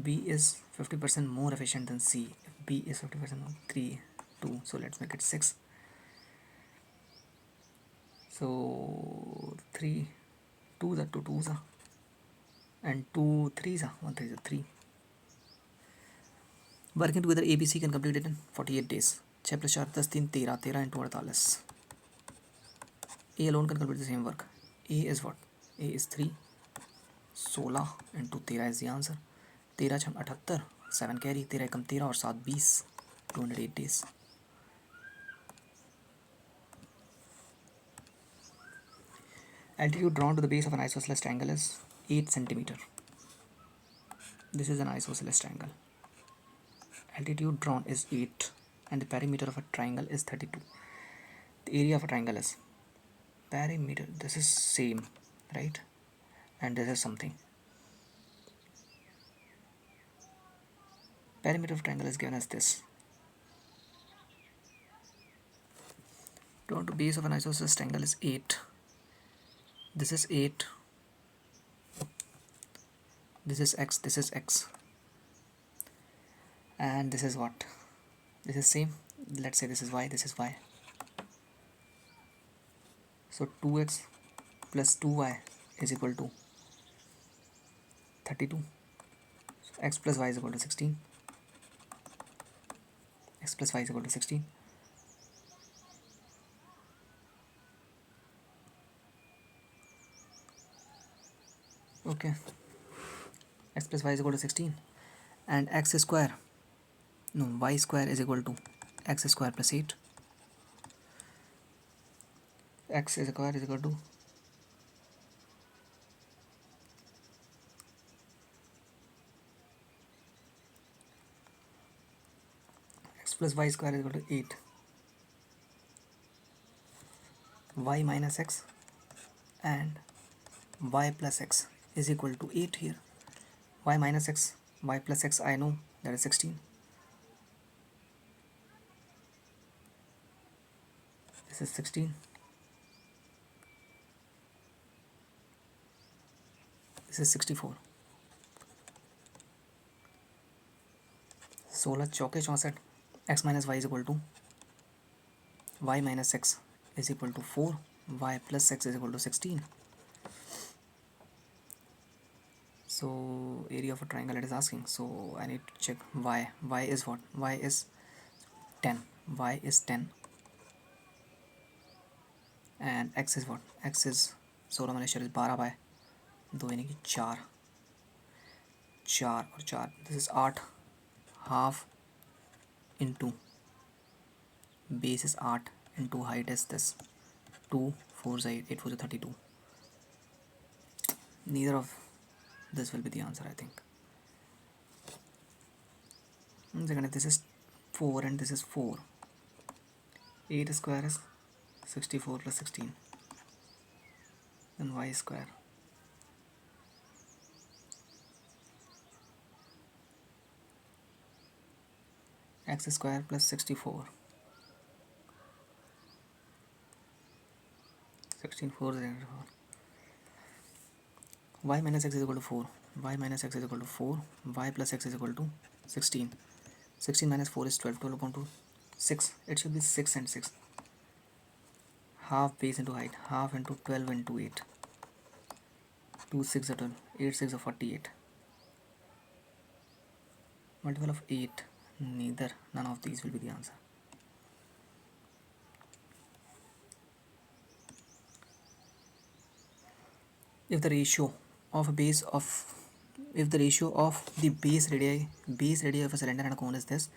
B is 50% more efficient than C. B is 50% more, 3, 2. So let's make it 6. So 3, 2 are 2 2s are, and 2 3s are, 1 3 is 3. Working together, ABC can complete it in 48 days. 6 plus 4 10 3 13, 13 into 48. A alone can complete the same work. A is what? A is 3, 16 into 13 is the answer. 13 6 78, 7 carry, 13 कम 13 और 7 20, 208 days. Altitude drawn to the base of an isosceles triangle is 8 centimeter. This is an isosceles triangle. Altitude drawn is 8 and the perimeter of a triangle is 32. The area of a triangle is perimeter. This is same, right? And this is something. Perimeter of triangle is given as this. Drawn to base of an isosceles triangle is 8. This is 8. This is x. This is x. And this is what? This is same. Let's say this is y. This is y. So 2x plus 2y is equal to 32. So x plus y is equal to 16. X plus y is equal to 16. Okay. X plus y is equal to 16. And x square no, y square is equal to x square plus 8. X square is equal to x plus y square is equal to 8. Y minus x and y plus x is equal to 8 here. Y minus x, y plus x, I know that is 16. This is 16. This is 64. 16 चौके 64. X minus y is equal to y minus x is equal to 4. Y plus x is equal to 16. So area of a triangle it is asking. So I need to check y. Y is what? Y is 10. Y is 10. And x is what? X is 16 मैंने शरीर 12 bye 2 यानी कि 4 4 और 4. This is 8 half into base is 8 into height is this 2 4 is 8 8 4 is 32. Neither of this will be the answer, I think. One second, this is 4 and this is 4. 8 square is 64 plus 16. Then y square. X square plus 64. 16 4 is 4. Y minus x is equal to 4. Y minus x is equal to 4. Y plus x is equal to 16. 16 minus 4 is 12. 12 upon 2 6. It should be 6 and 6. Half base into height. Half into 12 into 8. 2 6 are 12. 8 6 are 48. Multiple of 8. Neither. None of these will be the answer. If the ratio of the base radii of a cylinder and a cone is this,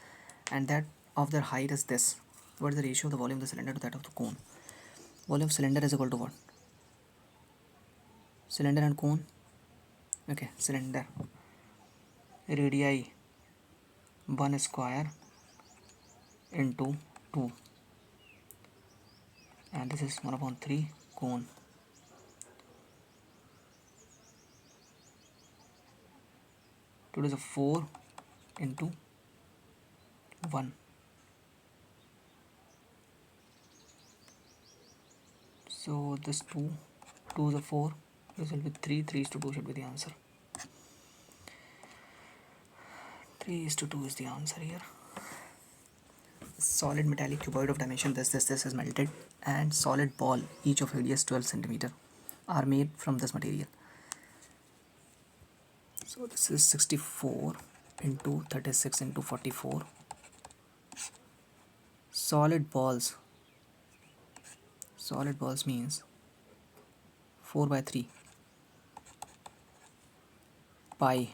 and that of their height is this, what is the ratio of the volume of the cylinder to that of the cone? Volume of cylinder is equal to what? Cylinder and cone. Okay, cylinder radii 1 square into 2, and this is 1 upon 3 cone. Two is a 4 into 1. So this 2 is a 4. This will be 3. 3 is to 2 should be the answer. 3 is to 2 is the answer here. Solid metallic cuboid of dimension this is melted, and solid ball each of radius 12 cm are made from this material. So this is 64 into 36 into 44. Solid balls means 4 by 3 pi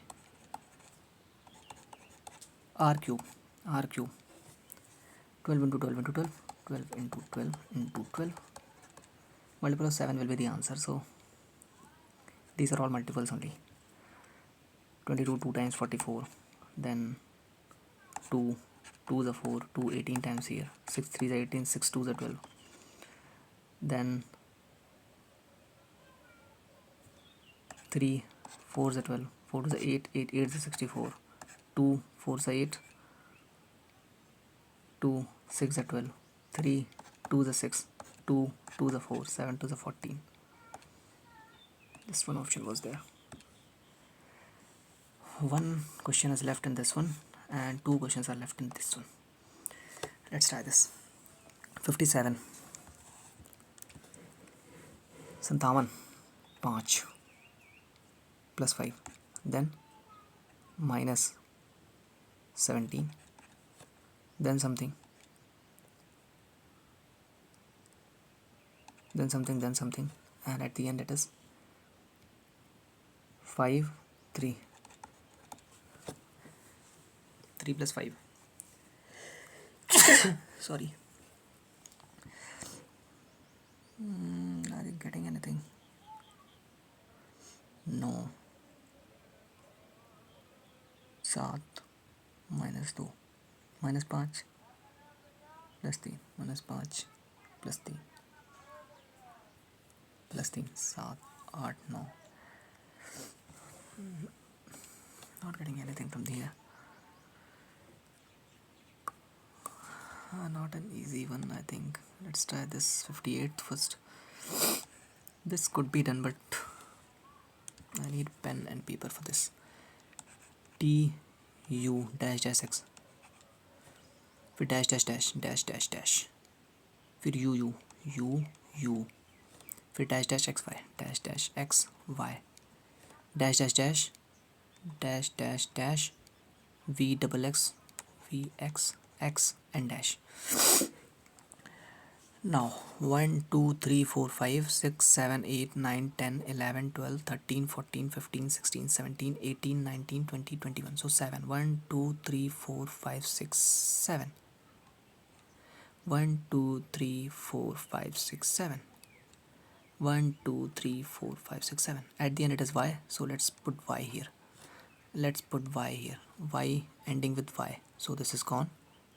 r cube 12 into 12 into 12 12 into 12 into 12. Multiple of 7 will be the answer, so these are all multiples only. 22 2 times 44, then 2 is a 4, 2 18 times here, 6 3 is 18, 6 2 is a 12, then 3 4 is a 12, 4 is a 8, 8 8 is a 64, 2 4 is a 8, 2 6 is a 12, 3 2 is a 6, 2 is a 4, 7 2 is a 14. This one option was there. One question is left in this one and 2 questions are left in this one. Let's try this. 57 57 5 plus 5, then minus 17, then something, and at the end it is 5 3 plus 5, Sorry. Are you getting anything? No. 7 -2 -5 +3 -5 +3 +3 7 8 9. Not getting anything from here. Not an easy one, I think. Let's try this 58 first. This could be done, but I need pen and paper for this. T U dash dash x, फिर dash dash dash dash dash dash, फिर U U U U, फिर dash dash x y dash dash x y, dash dash dash dash dash dash V double x V x x and dash. Now 1 2 3 4 5 6 7 8 9 10 11 12 13 14 15 16 17 18 19 20 21. So 7 1 2 3 4 5 6 7. 1 2 3 4 5 6 7. 1 2 3 4 5 6 7. At the end it is y, so let's put y here. Let's put y here. Y ending with y. So this is gone.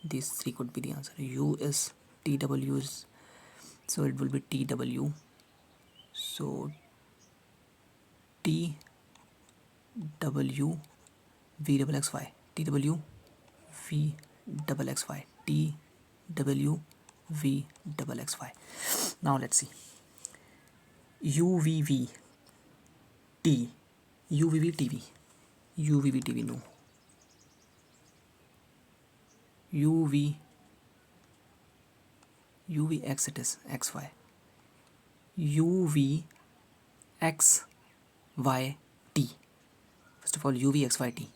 These three could be the answer. U is TW is, so it will be TW. So TW V double XY. TW V double XY. TW V double XY. Now let's see. UVV T. UVV TV. UVV TV, no. UVX it is, XY. UVXYT. First of all, UVXYT.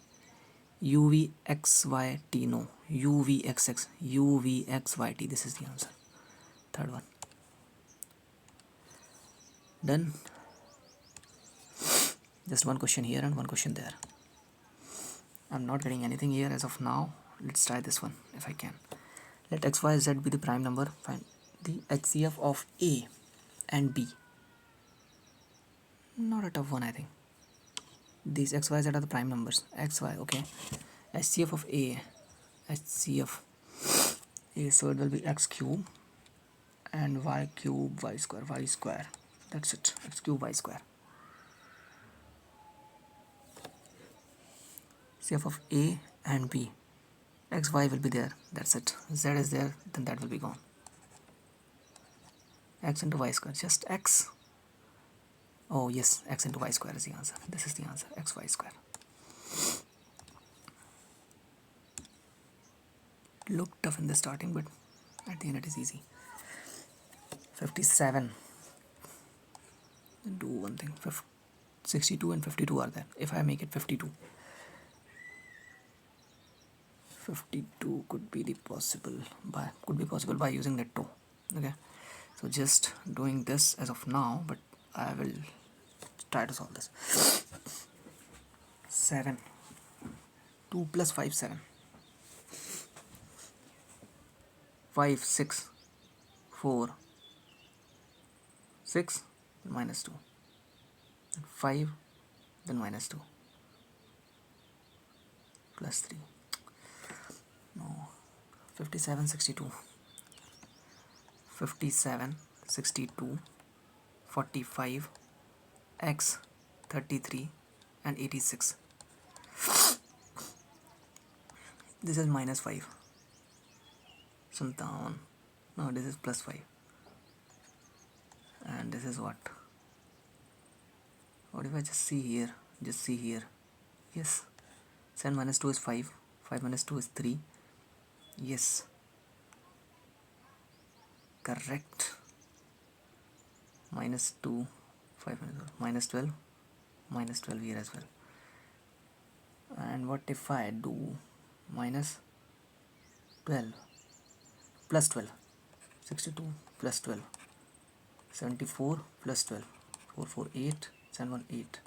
UVXYT, no. UVXX. UVXYT, this is the answer. Third one. Done. Just one question here and one question there. I'm not getting anything here as of now. Let's try this one if I can. Let x, y, z be the prime number. Find the HCF of A and B. Not a tough one, I think. These x, y, z are the prime numbers. X, y, okay. HCF of A. HCF A, so it will be x cube and y cube, y square, y square. That's it. X cube, y square. CF of A and B. X, y will be there. That's it. Z is there, then that will be gone. X into y square. Just x. Oh yes, x into y square is the answer. This is the answer. X, y square. Looked tough in the starting, but at the end it is easy. 57. Do one thing. 62 and 52 are there. If I make it 52. 52 could be possible by using netto. Okay, so just doing this as of now, but I will try to solve this. 7 2 plus 5 7 5 6 4 6 minus 2 5 then minus 2 plus 3. No, 57 62 57 62 45 x 33 and 86. This is minus 5. Santan. No, this is plus 5. And this is what? What if I just see here? Just see here. Yes. 7 minus 2 is 5. 5 minus 2 is 3. Yes. Correct. Minus 2. 5 minus 12. Minus 12 here as well. And what if I do minus 12 plus 12? 62 plus 12. 74 plus 12. 4 4 8. 7 1 8.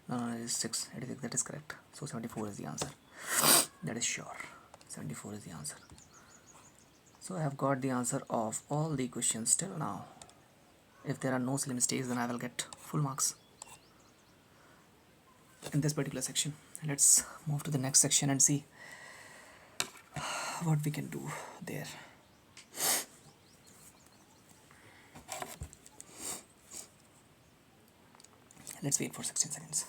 No, it is 6. That is correct. So 74 is the answer. That is sure. 74 is the answer. So I have got the answer of all the questions till now. If there are no silly mistakes, then I will get full marks in this particular section. Let's move to the next section and see what we can do there. Let's wait for 16 seconds.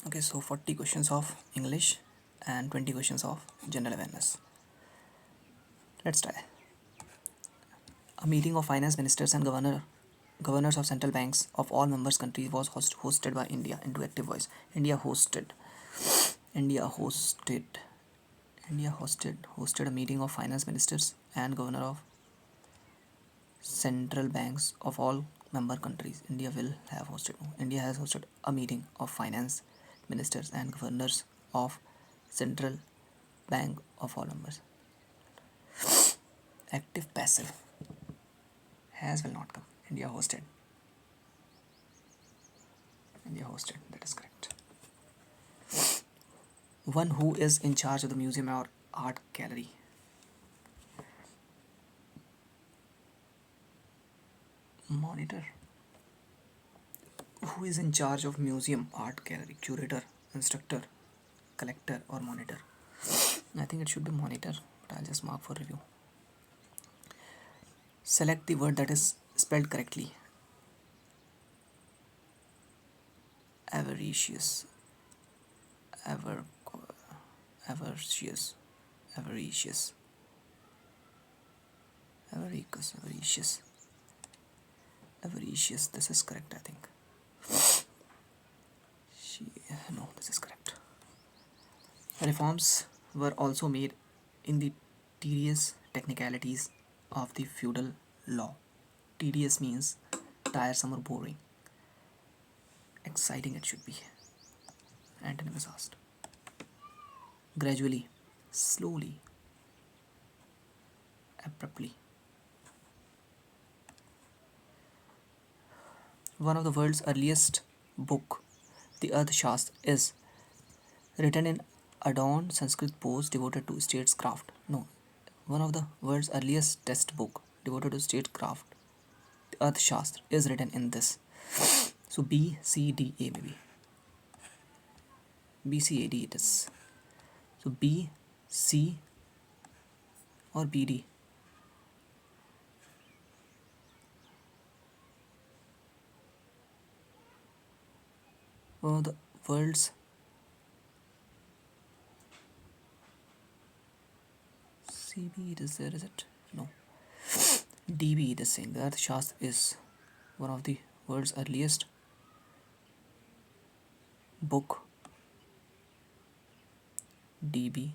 Okay, so 40 questions of English and 20 questions of general awareness. Let's try. A meeting of finance ministers and governors of central banks of all members countries was hosted by India into active voice. India hosted a meeting of finance ministers and governor of central banks of all member countries. India has hosted a meeting of finance ministers and governors of central bank of all members. Active passive has will not come. India hosted, that is correct. One who is in charge of the museum or art gallery. Monitor. Who is in charge of museum, art gallery? Curator, instructor, collector or monitor? I think it should be monitor, but I'll just mark for review. Select the word that is spelled correctly. Avaricious, avaricious, avaricious, avaricious, avaricious, avaricious. This is correct, I think. No, this is correct. Reforms were also made in the tedious technicalities of the feudal law. Tedious means tiresome or boring. Exciting it should be. Antonym is asked. Gradually, slowly, abruptly. One of the world's earliest book, the Arthashastra, is written in adorned Sanskrit prose devoted to statecraft. No, one of the world's earliest textbook devoted to statecraft, the Arthashastra, is written in this. So B, C, D, A maybe. B, C, A, D it is. So B, C or B, D. One of the world's CB it is there, is it? No. DB it is saying that Arthashastra is one of the world's earliest book. DB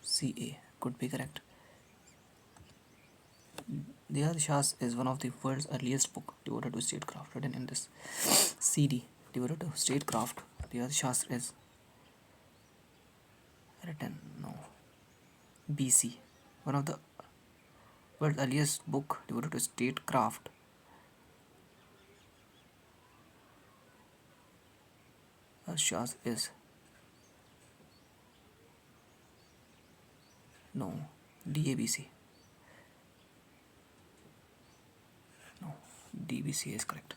CA could be correct. The Arthashastra is one of the world's earliest book devoted to statecraft, written in this. CD devoted to statecraft. The Arthashastra is written, no. BC, one of the world's earliest book devoted to statecraft. Arthashastra is, no, DABC. No, DBC is correct.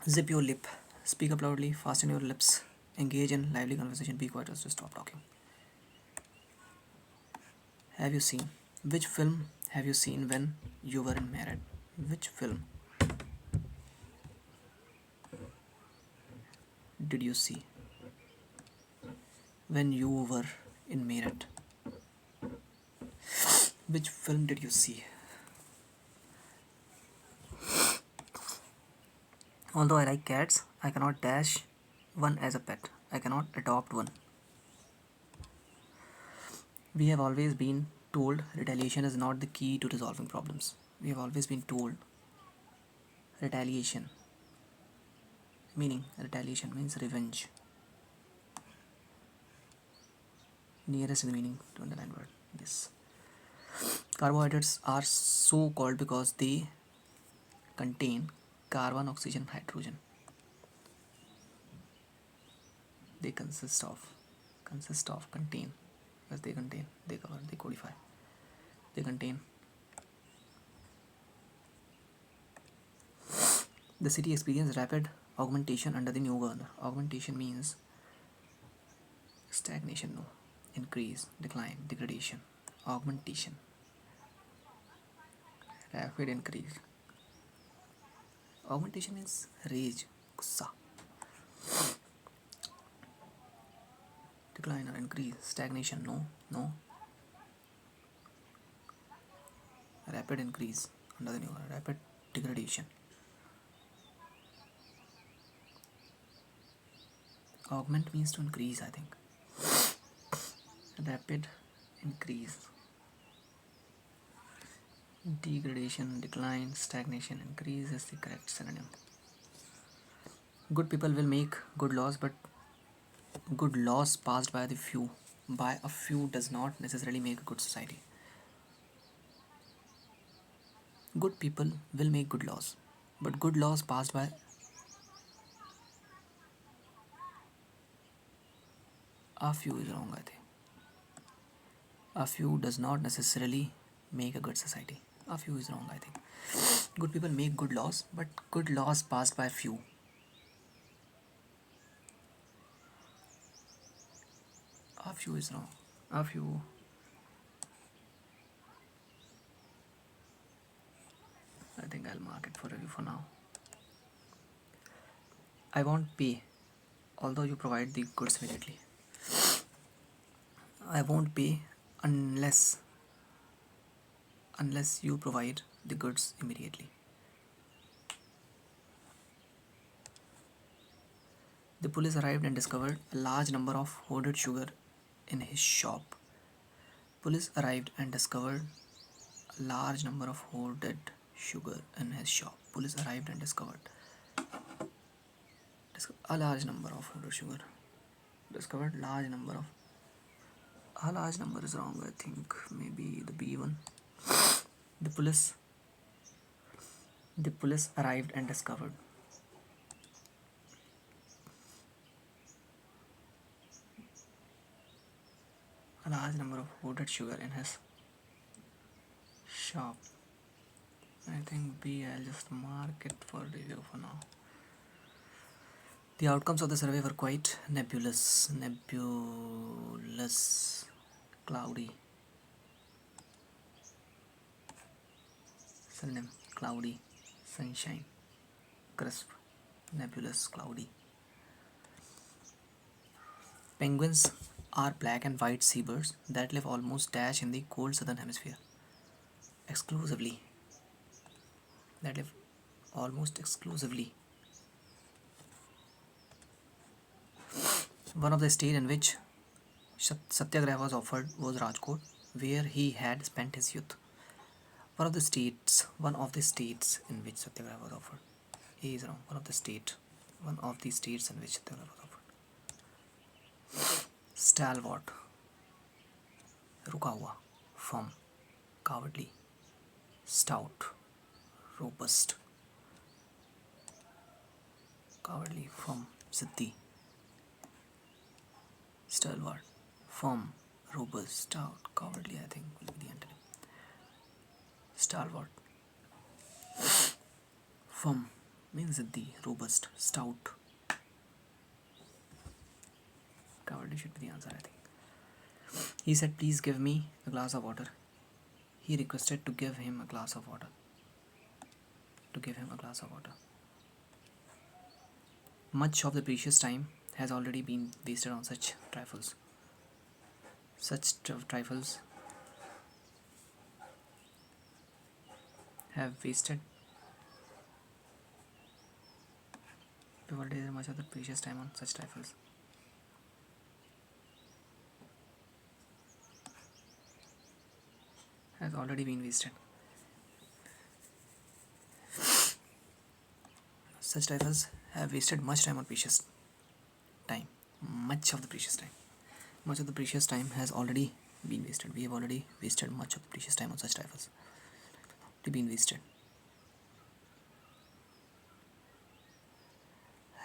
Zip your lip. Speak up loudly. Fasten your lips. Engage in lively conversation. Be quiet or just stop talking. Have you seen? Which film have you seen when you were in married? Which film did you see when you were in married? Which film did you see? Although I like cats, I cannot dash one as a pet. I cannot adopt one. We have always been told retaliation is not the key to resolving problems. We have always been told retaliation. Retaliation means revenge. Nearest is the meaning to underline word. Yes. Carbohydrates are so called because they contain carbon, oxygen, hydrogen. They consist of, contain, because they contain, they cover, they codify, they contain. The city experienced rapid augmentation under the new governor. Augmentation means stagnation, no. Increase, decline, degradation. Augmentation. Rapid increase. Augmentation means rage, gussa. Decline or increase. Stagnation, no. Rapid increase under the new governor. Rapid degradation. Augment means to increase, I think. Rapid increase. Degradation, decline, stagnation, increase is the correct synonym. Good people will make good laws, but good laws passed by a few does not necessarily make a good society. Good people will make good laws, but good laws passed by a few is wrong, I think. A few does not necessarily make a good society. A few is wrong, I think. Good people make good laws, but good laws passed by few. A few is wrong. A few. I think I'll mark it for review for now. I won't pay, although you provide the goods immediately. I won't pay unless you provide the goods immediately. The police arrived and discovered a large number of hoarded sugar in his shop. Police arrived and discovered a large number of hoarded sugar in his shop. Police arrived and discovered a large number of hoarded sugar. Discovered large number of. A large number is wrong, I think. Maybe the B one. The police arrived and discovered a large number of hoarded sugar in his shop. I think B, I'll just mark it for review for now. The outcomes of the survey were quite nebulous, cloudy. Synonym: cloudy, sunshine, crisp, nebulous, cloudy. Penguins are black and white seabirds that live almost dash in the cold southern hemisphere. Exclusively. That live almost exclusively. One of the states in which Satyagraha was offered was Rajkot, where he had spent his youth. One of the states in which Satyagraha was offered. A is wrong. One of the states in which Satyagraha was offered. Stalwart, रुका हुआ, firm, cowardly, stout, robust, cowardly, firm, ज़िद्दी, stalwart, firm, robust, stout, cowardly, I think will be the antonym. Stalwart, firm means ज़िद्दी, robust, stout. Cowardly should be the answer, I think. He said, "Please give me a glass of water." He requested to give him a glass of water. Much of the precious time has already been wasted on such trifles. Trifles have wasted much of the precious time on such trifles. Has already been wasted. Such trifles have wasted much time on precious time. Much of the precious time has already Been wasted. We have already wasted much of precious time on such rifles. Been wasted.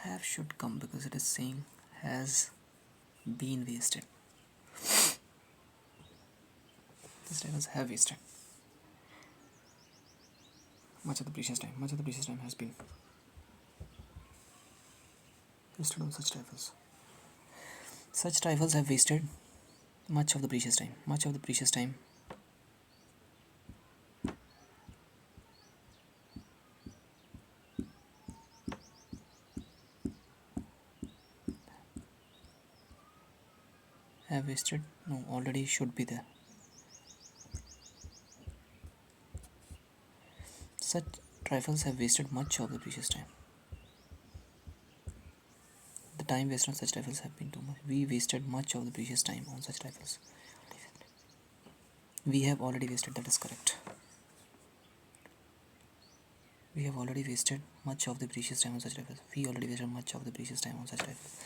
Have should come because it is saying has been wasted. These rifles have wasted much of the precious time. Much of the precious time has been wasted on such rifles. Such rifles have wasted much of the precious time. Much of the precious time have wasted. No, already should be there. Such rifles have wasted much of the precious time. The time wasted on such rifles have been too much. We wasted much of the precious time on such rifles. We have already wasted. That is correct. We have already wasted much of the precious time on such rifles. We already wasted much of the precious time on such rifles.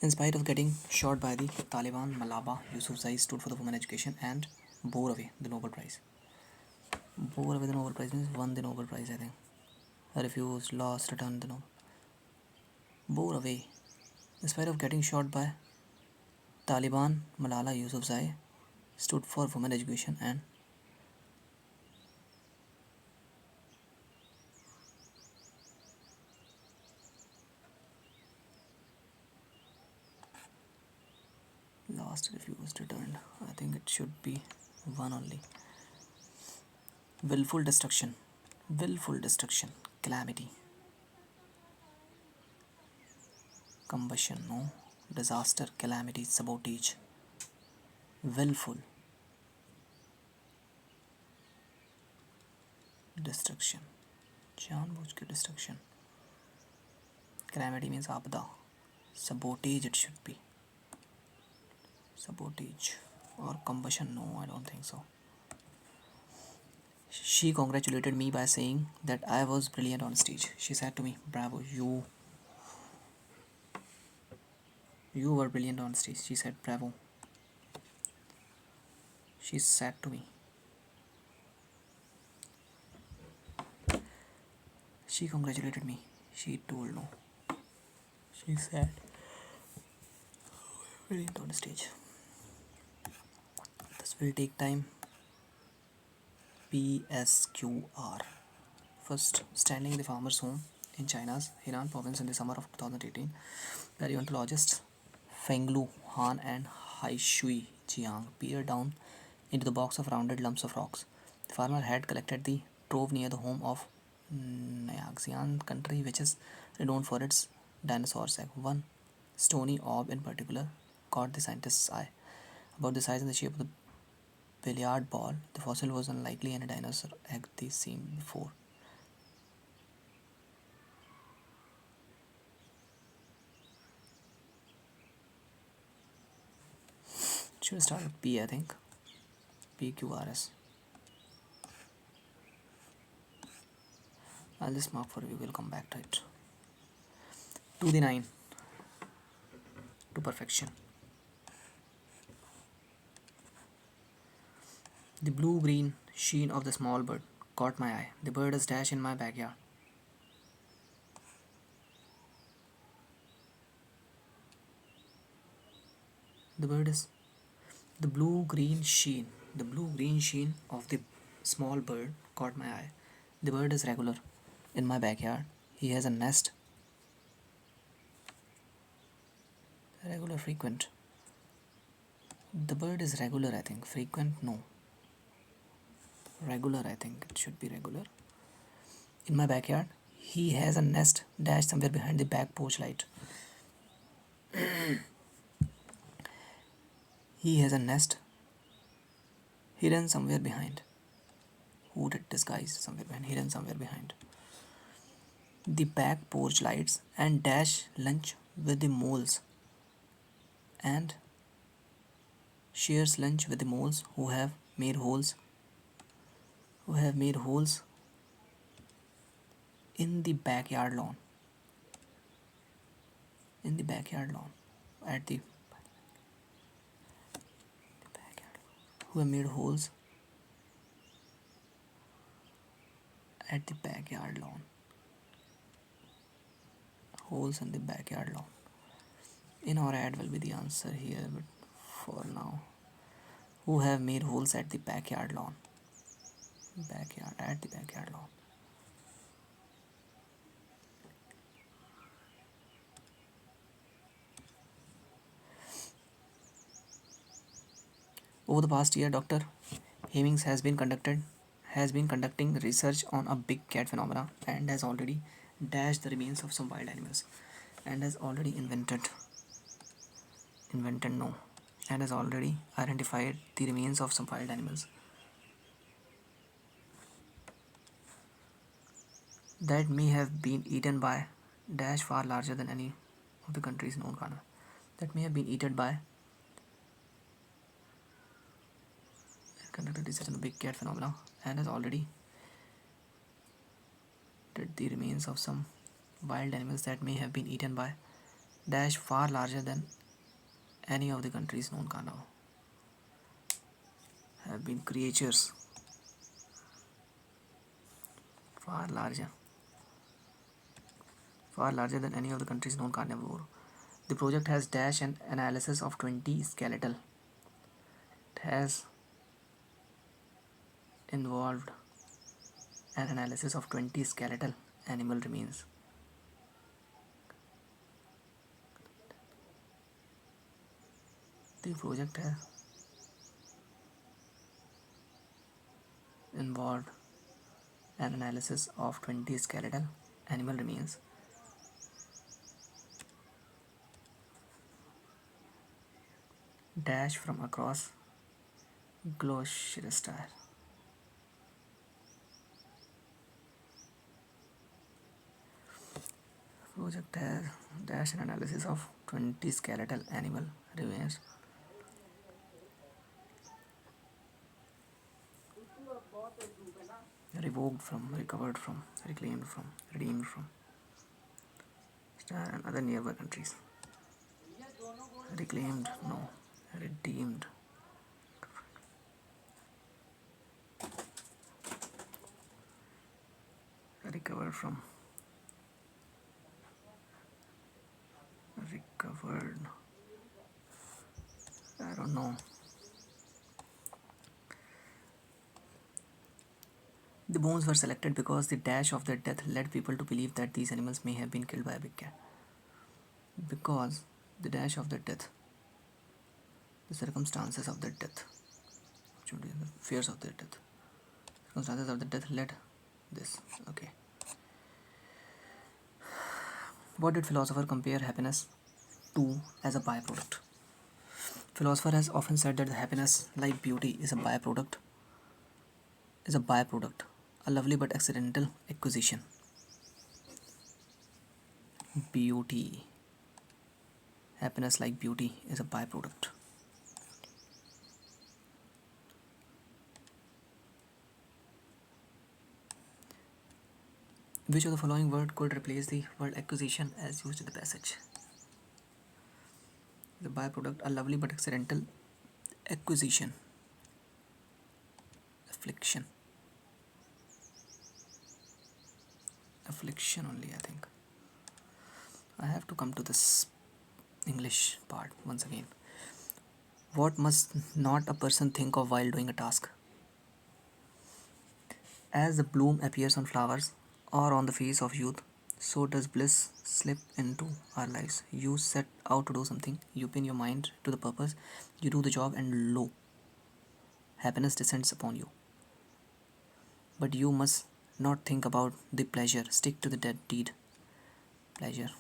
In spite of getting shot by the Taliban, Malaba Yousafzai stood for the women education and bore away the Nobel Prize. Bore away the Nobel Prize means won the Nobel Prize, I think. Refused, lost, returned the Nobel. Bore away. In spite of getting shot by Taliban, Malala Yousafzai stood for women education and lost, refused, returned. I think it should be one only. Willful destruction. Willful destruction. Calamity. Combustion, no. Disaster, calamity, sabotage. Willful destruction. जानबूझ के destruction. Calamity means आपदा. Sabotage it should be. Sabotage or combustion, no, I don't think so. She congratulated me by saying that I was brilliant on stage. She said to me, bravo, you were brilliant on stage. She said, bravo. She said to me. She congratulated me. She told no. She said, brilliant on stage. This will take time. PSQR. First, standing in the farmer's home in China's Henan province in the summer of 2018, paleontologists Fenglu Han and Haishui Jiang peered down into the box of rounded lumps of rocks. The farmer had collected the trove near the home of Nyaxian country, which is renowned for its dinosaurs egg. One stony orb in particular caught the scientist's eye. About the size and the shape of the billiard ball, the fossil was unlikely any dinosaur egg they'd seen before. Should start with P, I think. PQRS. I'll just mark for you, we'll come back to it. To the 9. To perfection. The blue-green sheen of the small bird caught my eye. The bird is dashed in my backyard. The blue-green sheen of the small bird caught my eye. The bird is regular in my backyard. He has a nest. Regular, frequent. The bird is regular, I think. Frequent, no. Regular, I think. It should be regular. In my backyard, he has a nest dashed somewhere behind the back porch light. He has a nest hidden somewhere behind. Hooded, disguised somewhere behind, hidden somewhere behind the back porch lights, and dash lunch with the moles, and shares lunch with the moles who have made holes in the backyard lawn. In the backyard lawn. At the backyard. Who have made holes at the backyard lawn. Holes in the backyard lawn. In or at will be the answer here, but for now. Who have made holes at the backyard lawn. Backyard, at the backyard lawn. Over the past year, Dr. Hemmings has been conducting research on a big cat phenomena and has already dashed the remains of some wild animals and has already and has already identified the remains of some wild animals that may have been eaten by dash far larger than any of the country's known carnivores that may have been eaten by conducted research on the big cat phenomena and has already the remains of some wild animals that may have been eaten by dash far larger than any of the country's known carnivores have been creatures far larger than any of the country's known carnivore. The project has dash an analysis of 20 skeletal. It has involved an analysis of 20 skeletal animal remains. The project has involved an analysis of 20 skeletal animal remains. Dash from across Gloucestershire. Project has dash an analysis of 20 skeletal animal remains. Revoked from, recovered from, reclaimed from, redeemed from Star and other nearby countries. Reclaimed, no. Redeemed. Recovered from. Recovered. I don't know. The bones were selected because the dash of their death led people to believe that these animals may have been killed by a big cat. Because the dash of their death, the circumstances of their death, the fears of their death, circumstances of the death led this. Okay. What did philosopher compare happiness to as a byproduct? Philosopher has often said that happiness, like beauty, is a byproduct, a lovely but accidental acquisition. Beauty. Happiness, like beauty, is a byproduct. Which of the following word could replace the word acquisition as used in the passage? The byproduct, a lovely but accidental acquisition. Affliction. Affliction only, I think. I have to come to this English part once again. What must not a person think of while doing a task? As the bloom appears on flowers or on the face of youth, so does bliss slip into our lives. You set out to do something, you pin your mind to the purpose, you do the job, and lo, happiness descends upon you. But you must not think about the pleasure. Stick to the dead deed. Pleasure.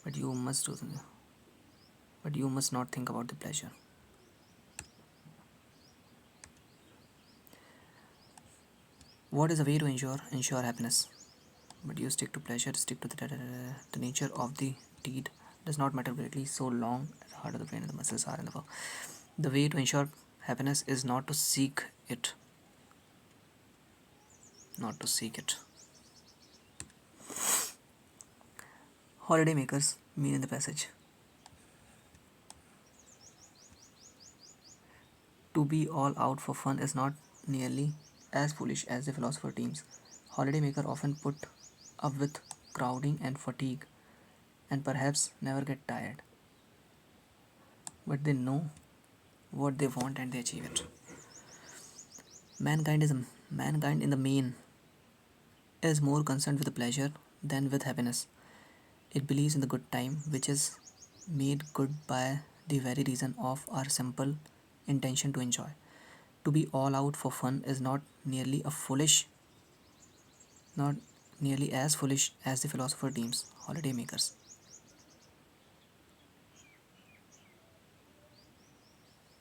But you must not think about the pleasure. What is a way to ensure happiness? But you stick to pleasure, stick to the nature of the deed does not matter greatly so long as the heart of the brain and the muscles are in the work. The way to ensure Happiness is not to seek it. Not to seek it. Holiday makers mean in the passage. To be all out for fun is not nearly as foolish as the philosopher deems. Holidaymaker often put up with crowding and fatigue and perhaps never get tired. But they know what they want and they achieve it. Mankind in the main is more concerned with pleasure than with happiness. It believes in the good time, which is made good by the very reason of our simple intention to enjoy. To be all out for fun is not nearly as foolish as the philosopher deems. Holidaymakers.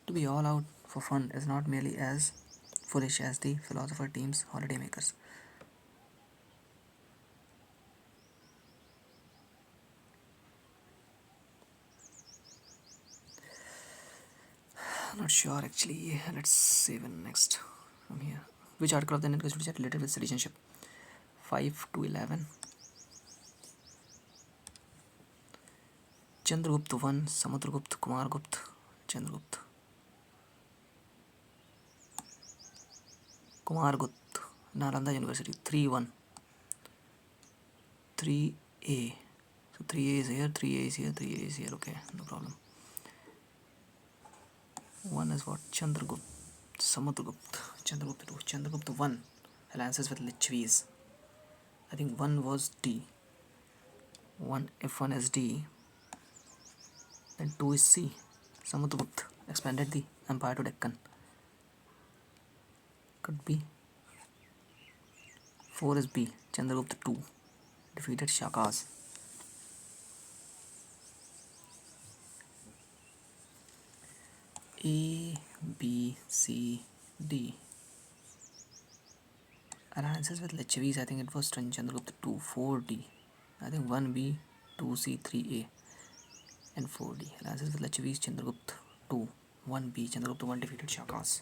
To be all out for fun is not merely as foolish as the philosopher deems. Holidaymakers. Not sure actually. Let's save it next from here. Which article of the Indian Constitution is related with citizenship? 5 to 11. Chandragupta 1, Samudragupta, Kumargupta, Chandragupta. Kumargupta, Nalanda University, 3-1. 3A. So 3A is here, 3A is here, 3A is here. Okay, no problem. 1 is what? Chandragupta, Samudragupta, Chandragupta 2, Chandragupta 1 alliances with Lichvis. I think 1 was D. If 1 is D, then 2 is C. Samudragupta expanded the empire to Deccan. Could be. 4 is B. Chandragupta 2 defeated Shakas. A, B, C, D. Alliances with Lichvis, I think it was Chandragupta 2, 4D. I think 1B, 2C, 3A, and 4D. Alliances with Lichvis, Chandragupta 2, 1B, Chandragupta 1 defeated Shakas.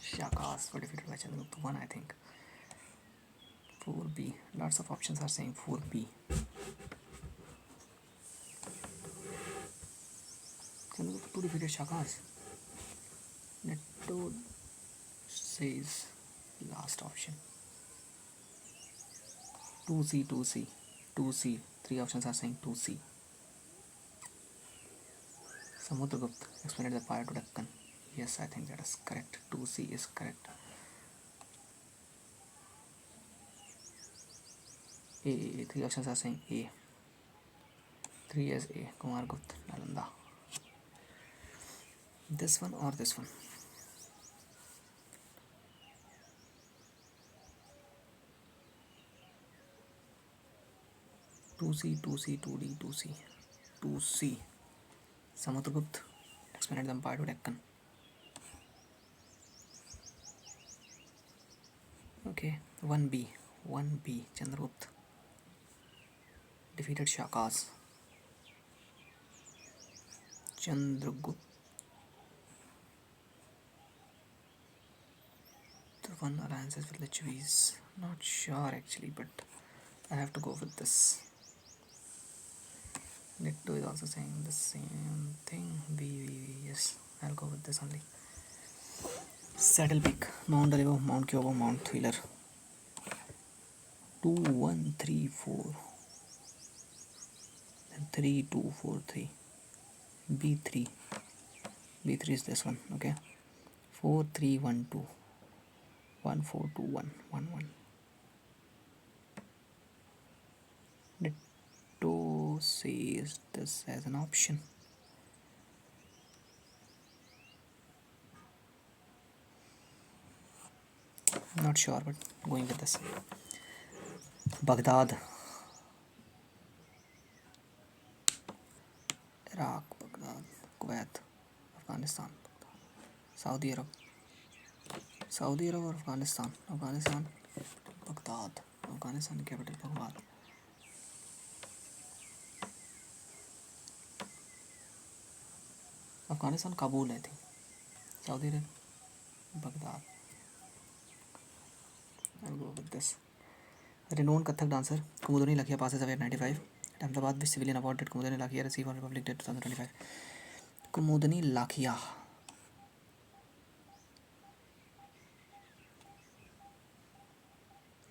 Shakas were defeated by Chandragupta 1, I think. 4B. Lots of options are saying 4B. Chandragupta 2 defeated Shakas. Netto says last option. 2C, 2C, 2C. 3 options are saying 2C. Samudragupta expanded the empire to Deccan. Yes, I think that is correct. 2C is correct. A. 3 options are saying A. 3 is A. Kumargupta, Nalanda. This one or this one? Two C, 2C, 2D, 2C. 2C. Samudragupta expanded the empire to Deccan. Okay, 1B. 1B. Chandragupta defeated Shakas. Chandragupta 1 alliances with Lichvis. Not sure actually, but I have to go with this. Netto is also saying the same thing. Yes, I'll go with this only. Saddle Peak, Mount Alivo, Mount Kyobo, Mount Wheeler. 2, 1, 3, 4. Then 3, 2, 4, 3. B3. B3 is this one, okay. 4, 3, 1, 2. 1, 4, 2, 1, 1, 1. Netto says this as an option. Not sure, but going with this. Baghdad, Iraq, Baghdad, Kuwait, Afghanistan, Saudi Arab or Afghanistan? Afghanistan, Baghdad. Afghanistan capital Baghdad. Afghanistan, Kabul, I think. Saudi Arabia, Baghdad. I'll go with this. Renowned Kathak dancer Kumudani Lakhia passes away at 95. At Ahmedabad, which civilian award did Kumudani Lakhia receive on Republic Day 2025? Kumudani Lakhia.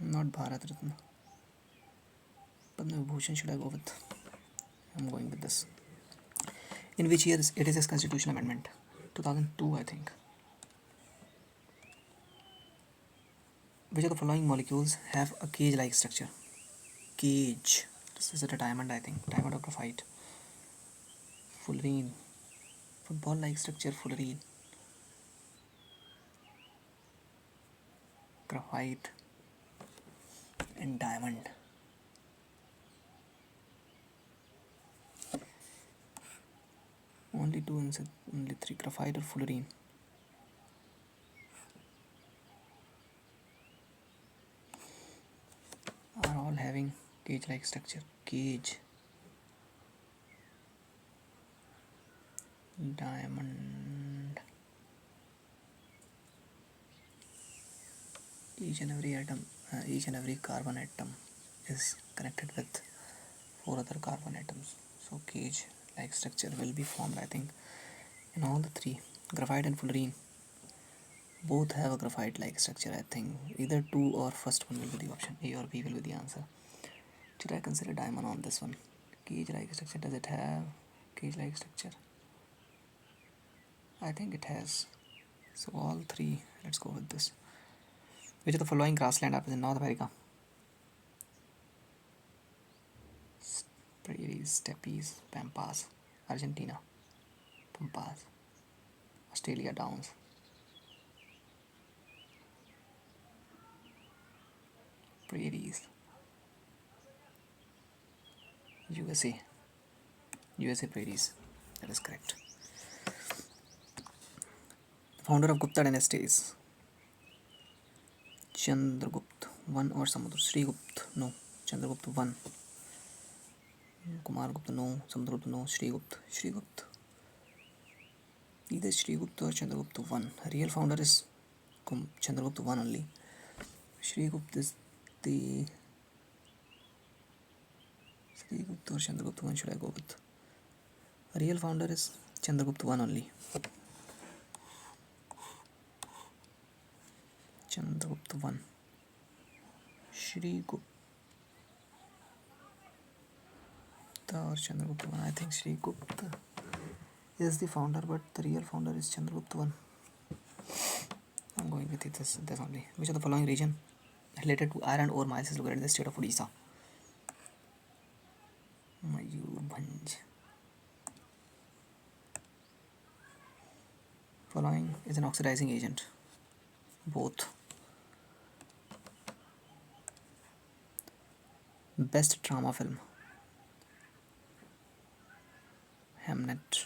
Not Bharat Ratna. Padma Vibhushan should I go with? I'm going with this. In which year it is a constitutional amendment? 2002, I think. Which of the following molecules have a cage-like structure? Cage. This is a diamond, I think. Diamond or graphite. Fullerene. Football-like structure, fullerene. Graphite. And diamond. Only two answers, only three. Graphite or fullerene. Are all having cage-like structure. Cage. Diamond. Each and every atom, each and every carbon atom is connected with 4 other carbon atoms. So cage-like structure will be formed, I think, in all the three. Graphite and fullerene both have a graphite-like structure, I think. Either 2 or first one will be the option. A or B will be the answer. Should I consider diamond on this one? Cage-like structure, does it have cage-like structure? I think it has. So all three, let's go with this. Which of the following grassland happens in North America? Prairies, steppes, pampas. Argentina, pampas. Australia, downs. Prairies. USA prairies. That is correct. The founder of Gupta dynasty is Chandragupta 1 or Samudra. Srigupta, no. Chandragupta 1. Kumar Gupta, no. Samudra, no. Srigupta. Either Srigupta or Chandragupta 1. Real founder is Chandragupta 1 only. Srigupta is the Srigupta or Chandragupta 1 should I go with? Real founder is Chandragupta 1 only. Chandragupta 1. Srigupta or Chandragupta 1. I think Srigupta is the founder, but the real founder is Chandragupta 1. I'm going with this only. Which of the following region related to iron ore mines is located in the state of Odisha? Mayurbhanj. Following is an oxidizing agent. Both. Best drama film. Hamnet.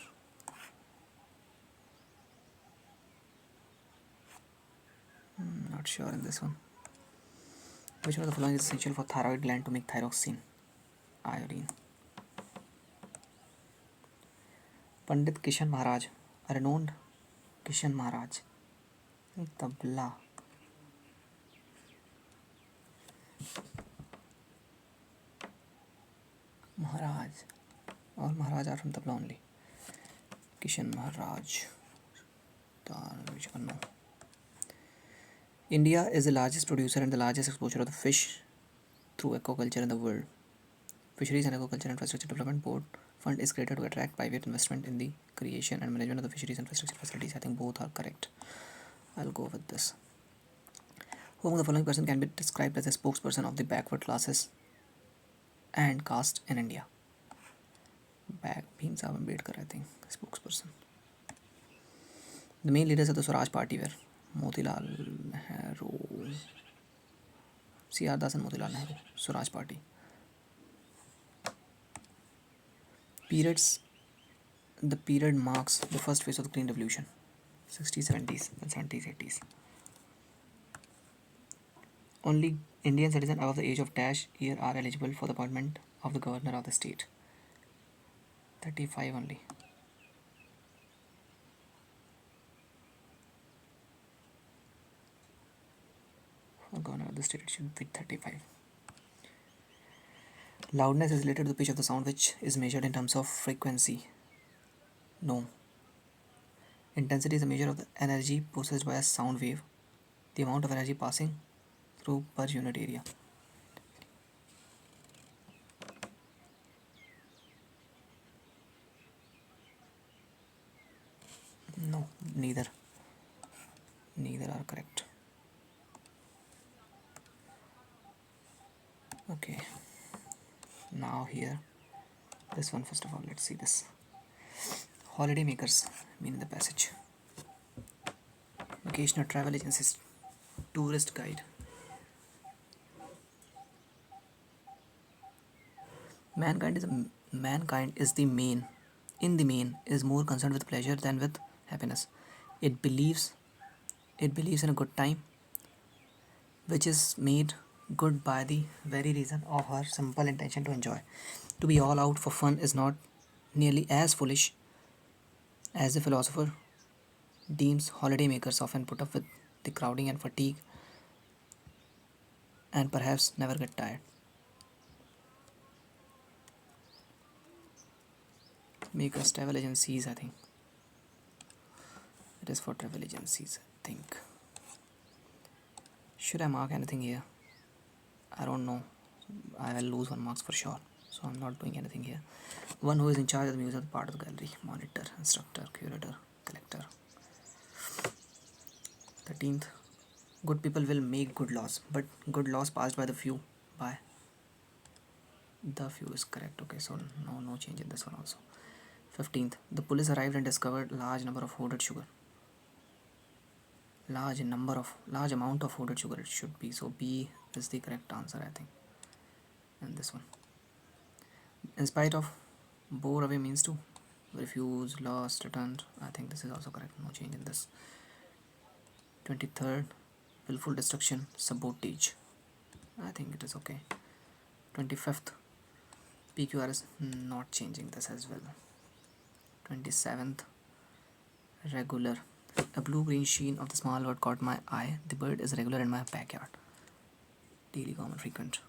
Not sure in this one. Which one of the following is essential for thyroid gland to make thyroxine? Iodine. Pandit Kishan Maharaj, a renowned Kishan Maharaj. Tabla. Maharaj. All Maharaj are from Tabla only. Kishan Maharaj. Which one? No. India is the largest producer and the largest exporter of the fish through aquaculture in the world. Fisheries and Aquaculture Infrastructure Development Board fund is created to attract private investment in the creation and management of the fisheries infrastructure facilities. I think both are correct. I'll go with this. Who among the following person can be described as a spokesperson of the backward classes and caste in India? Bhim Sahib Ambedkar, I think, spokesperson. The main leaders of the Swaraj Party were Motilal Nehru, C.R. Das and Motilal Nehru, Swaraj Party. Periods. The period marks the first phase of the Green Revolution, 60s, 70s, and 70s, 80s. Only Indian citizens above the age of dash year are eligible for the appointment of the governor of the state. 35 only. Or another state, it should be 35. Loudness is related to the pitch of the sound, which is measured in terms of frequency. No. Intensity is a measure of the energy processed by a sound wave, the amount of energy passing through per unit area. No, neither are correct. Okay, now here, this one first of all, let's see this. Holiday makers mean in the passage. Vacational travel agencies, tourist guide. Mankind is the main, in the main, is more concerned with pleasure than with happiness. It believes in a good time, which is made good by the very reason of her simple intention to enjoy. To be all out for fun is not nearly as foolish as the philosopher deems. Holidaymakers often put up with the crowding and fatigue and perhaps never get tired. Makers, travel agencies, I think. It is for travel agencies, I think. Should I mark anything here? I don't know. I will lose 1 marks for sure. So I'm not doing anything here. One who is in charge of the music part of the gallery. Monitor, instructor, curator, collector. 13th. Good people will make good laws, but good laws passed by the few. By the few is correct. Okay, so no change in this one also. 15th. The police arrived and discovered large number of hoarded sugar. Large amount of hoarded sugar it should be. So B is the correct answer, I think. And this one. In spite of, bore away means to refuse, lost, returned. I think this is also correct. No change in this. 23rd. Willful destruction, sabotage. I think it is okay. 25th. PQR is not changing this as well. 27th. Regular. A blue-green sheen of the small bird caught my eye. The bird is regular in my backyard. Daily, common, frequent.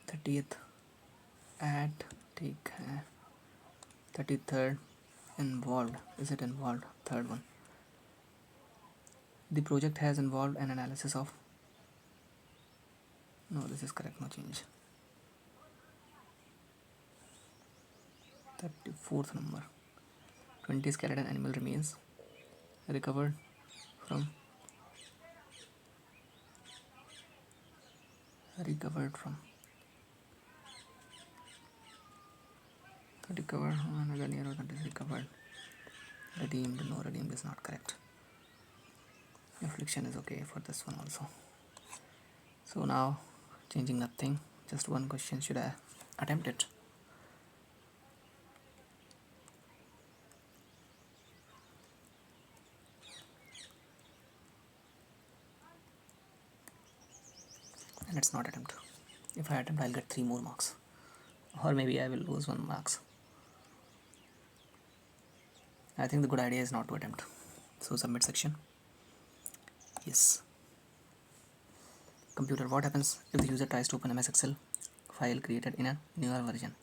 Thirtieth. Add, take, 33rd. Involved. Is it involved? Third one. The project has involved an analysis of. No, this is correct. No change. 34th number. 20 skeleton animal remains recovered from. Recovered another near recovered. Redeemed. No, redeemed is not correct. Affliction is okay for this one also. So now changing nothing, just one question. Should I attempt it? Let's not attempt. If I attempt, I'll get 3 more marks, or maybe I will lose 1 marks. I think the good idea is not to attempt. So submit section. Yes. Computer, what happens if the user tries to open MS Excel file created in a newer version?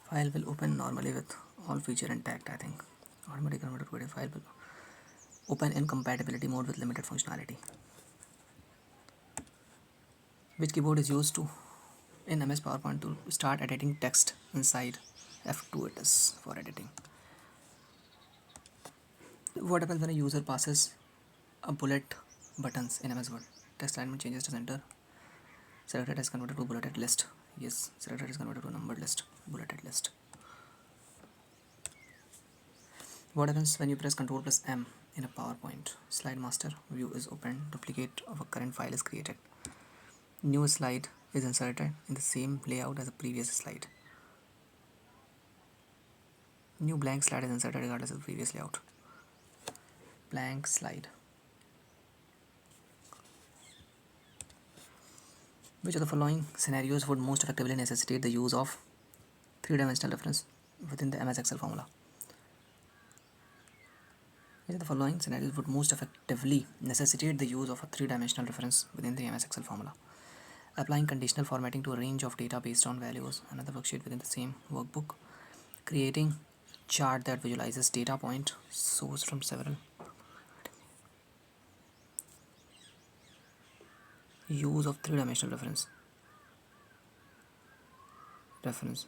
File will open normally with all feature intact, I think. Automatic converter to PDF file will open in compatibility mode with limited functionality. Which keyboard is used to in MS PowerPoint to start editing text inside? F2 it is for editing. What happens when a user passes a bullet buttons in MS Word? Text alignment changes to center. Selected is converted to bulleted list. Yes, selected is converted to numbered list. Bulleted list. What happens when you press Ctrl plus M in a PowerPoint? Slide master view is opened. Duplicate of a current file is created. New slide is inserted in the same layout as the previous slide. New blank slide is inserted regardless of the previous layout. Blank slide. Which of the following scenarios would most effectively necessitate the use of three-dimensional reference within the MS Excel formula? Which of the following scenarios would most effectively necessitate the use of a three-dimensional reference within the MS Excel formula? Applying conditional formatting to a range of data based on values, another worksheet within the same workbook. Creating chart that visualizes data point sourced from several. Use of three-dimensional reference.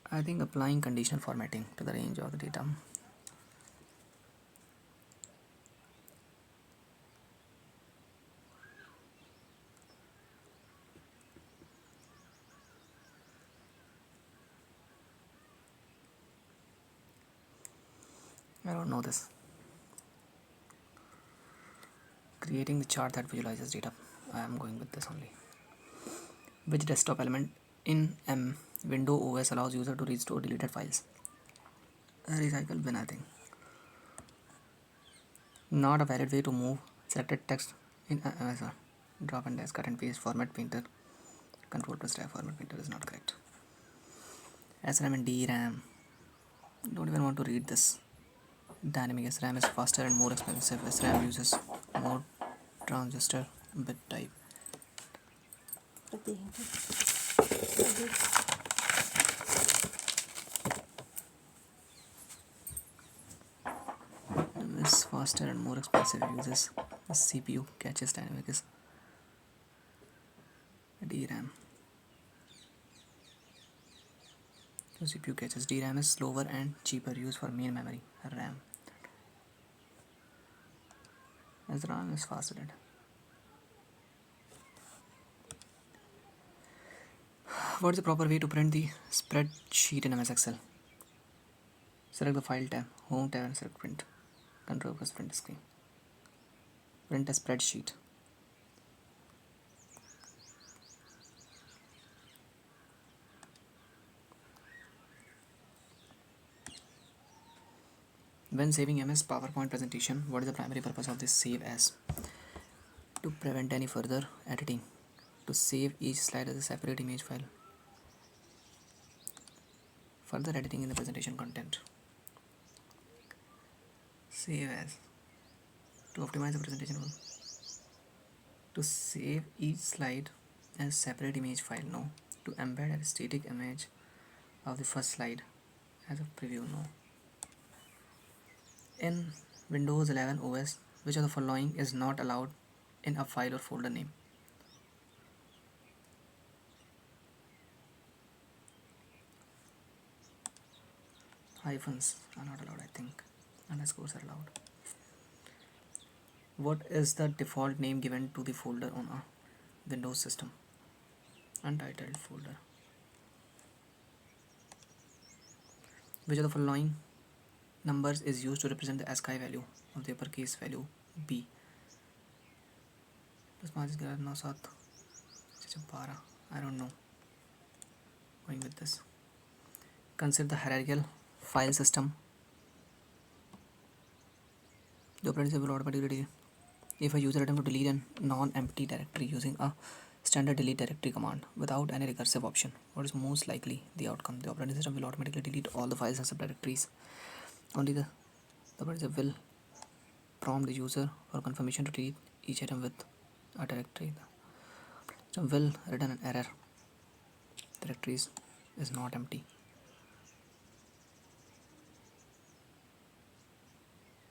I think applying conditional formatting to the range of the data. I don't know this. Creating the chart that visualizes data. I am going with this only. Which desktop element in Windows OS allows user to restore deleted files? Recycle bin, I think. Not a valid way to move selected text in drop and dash, cut and paste, format painter. Control plus tab, format painter is not correct. SRAM and DRAM. Don't even want to read this. Dynamic SRAM is faster and more expensive. SRAM uses more transistor bit type. Is faster and more expensive, uses the CPU, caches dynamic is DRAM. So CPU caches. DRAM is slower and cheaper, used for main memory. RAM. As RAM is faster. What is the proper way to print the spreadsheet in MS Excel? Select the File tab, Home tab, and select Print. Control plus print screen. Print a spreadsheet. When saving MS PowerPoint presentation, what is the primary purpose of this save as? To prevent any further editing. To save each slide as a separate image file. Further editing in the presentation content. Save as. To optimize the presentation. To save each slide as separate image file. No. To embed a static image of the first slide as a preview. No. In Windows 11 OS, which of the following is not allowed in a file or folder name? Hyphens are not allowed, I think. Underscores are allowed. What is the default name given to the folder on a Windows system? Untitled folder. Which of the following numbers is used to represent the ASCII value of the uppercase value B? I don't know. Going with this. Consider the hierarchical file system. The operating system will automatically, if a user attempts to delete a non-empty directory using a standard delete directory command without any recursive option, what is most likely the outcome? The operating system will automatically delete all the files and subdirectories. Only the operating system will prompt the user for confirmation to delete each item with a directory. The system will return an error. Directories is not empty.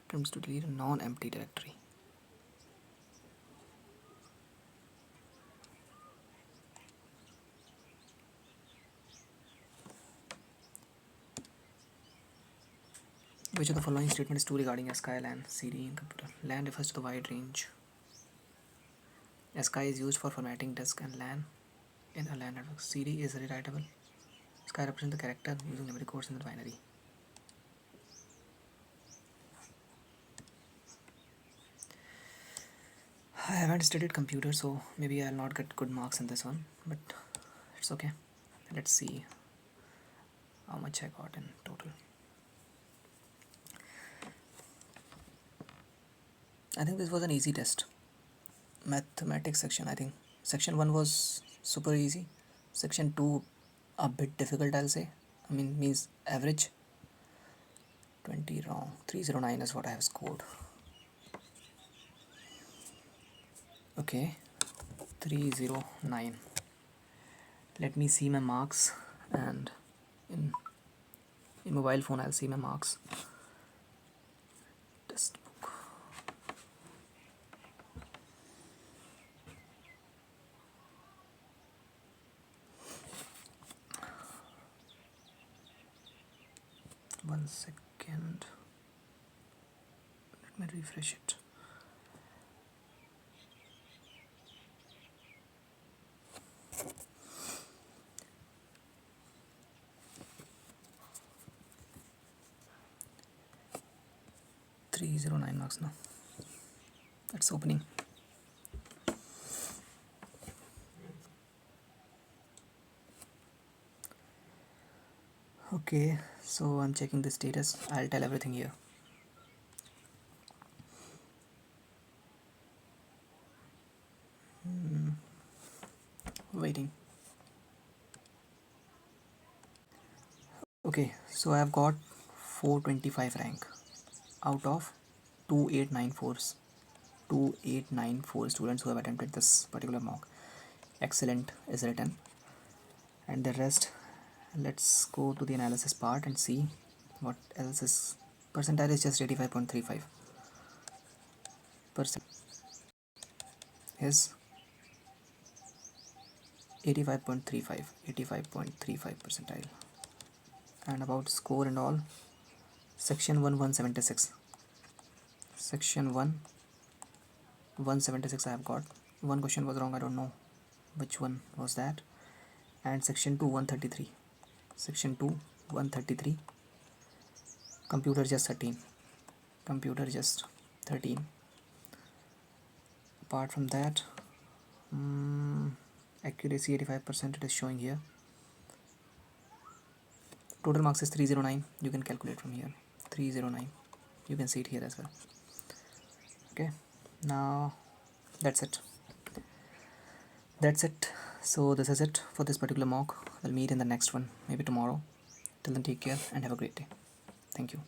Attempts to delete a non-empty directory. Which of the following statement is true regarding ASCII, LAN, CD in computer? LAN refers to the wide range. ASCII is used for formatting disk, and LAN in a LAN network. CD is rewritable. ASCII represents the character using numeric codes in the binary. I haven't studied computer, so maybe I'll not get good marks in this one, but it's okay. Let's see. how much I got in total. I think this was an easy test. Mathematics section, I think section 1 was super easy. Section 2 a bit difficult, I'll say. I mean, means average. 20 wrong. 309 is what I have scored. Okay, 309. Let me see my marks, and in mobile phone I'll see my marks. Testbook. One second. Let me refresh it. .309 marks now. That's opening. Okay, so I'm checking the status. I'll tell everything here. Waiting. Okay, so I've got 425 rank out of 2894 students who have attempted this particular mock. Excellent is written, and the rest, let's go to the analysis part and see what else is. Percentile is just 85.35. Percent is 85.35 percentile. And about score and all, section 1 176, section 1 176 I have got. One question was wrong, I don't know which one was that. And section 2 133, section 2 133. Computer just 13, computer just 13. Apart from that, accuracy 85% it is showing here. Total marks is 309. You can calculate from here. 309. You can see it here as well. Okay, now that's it. So this is it for this particular mock. We'll meet in the next one, maybe tomorrow. Till then, take care and have a great day. Thank you.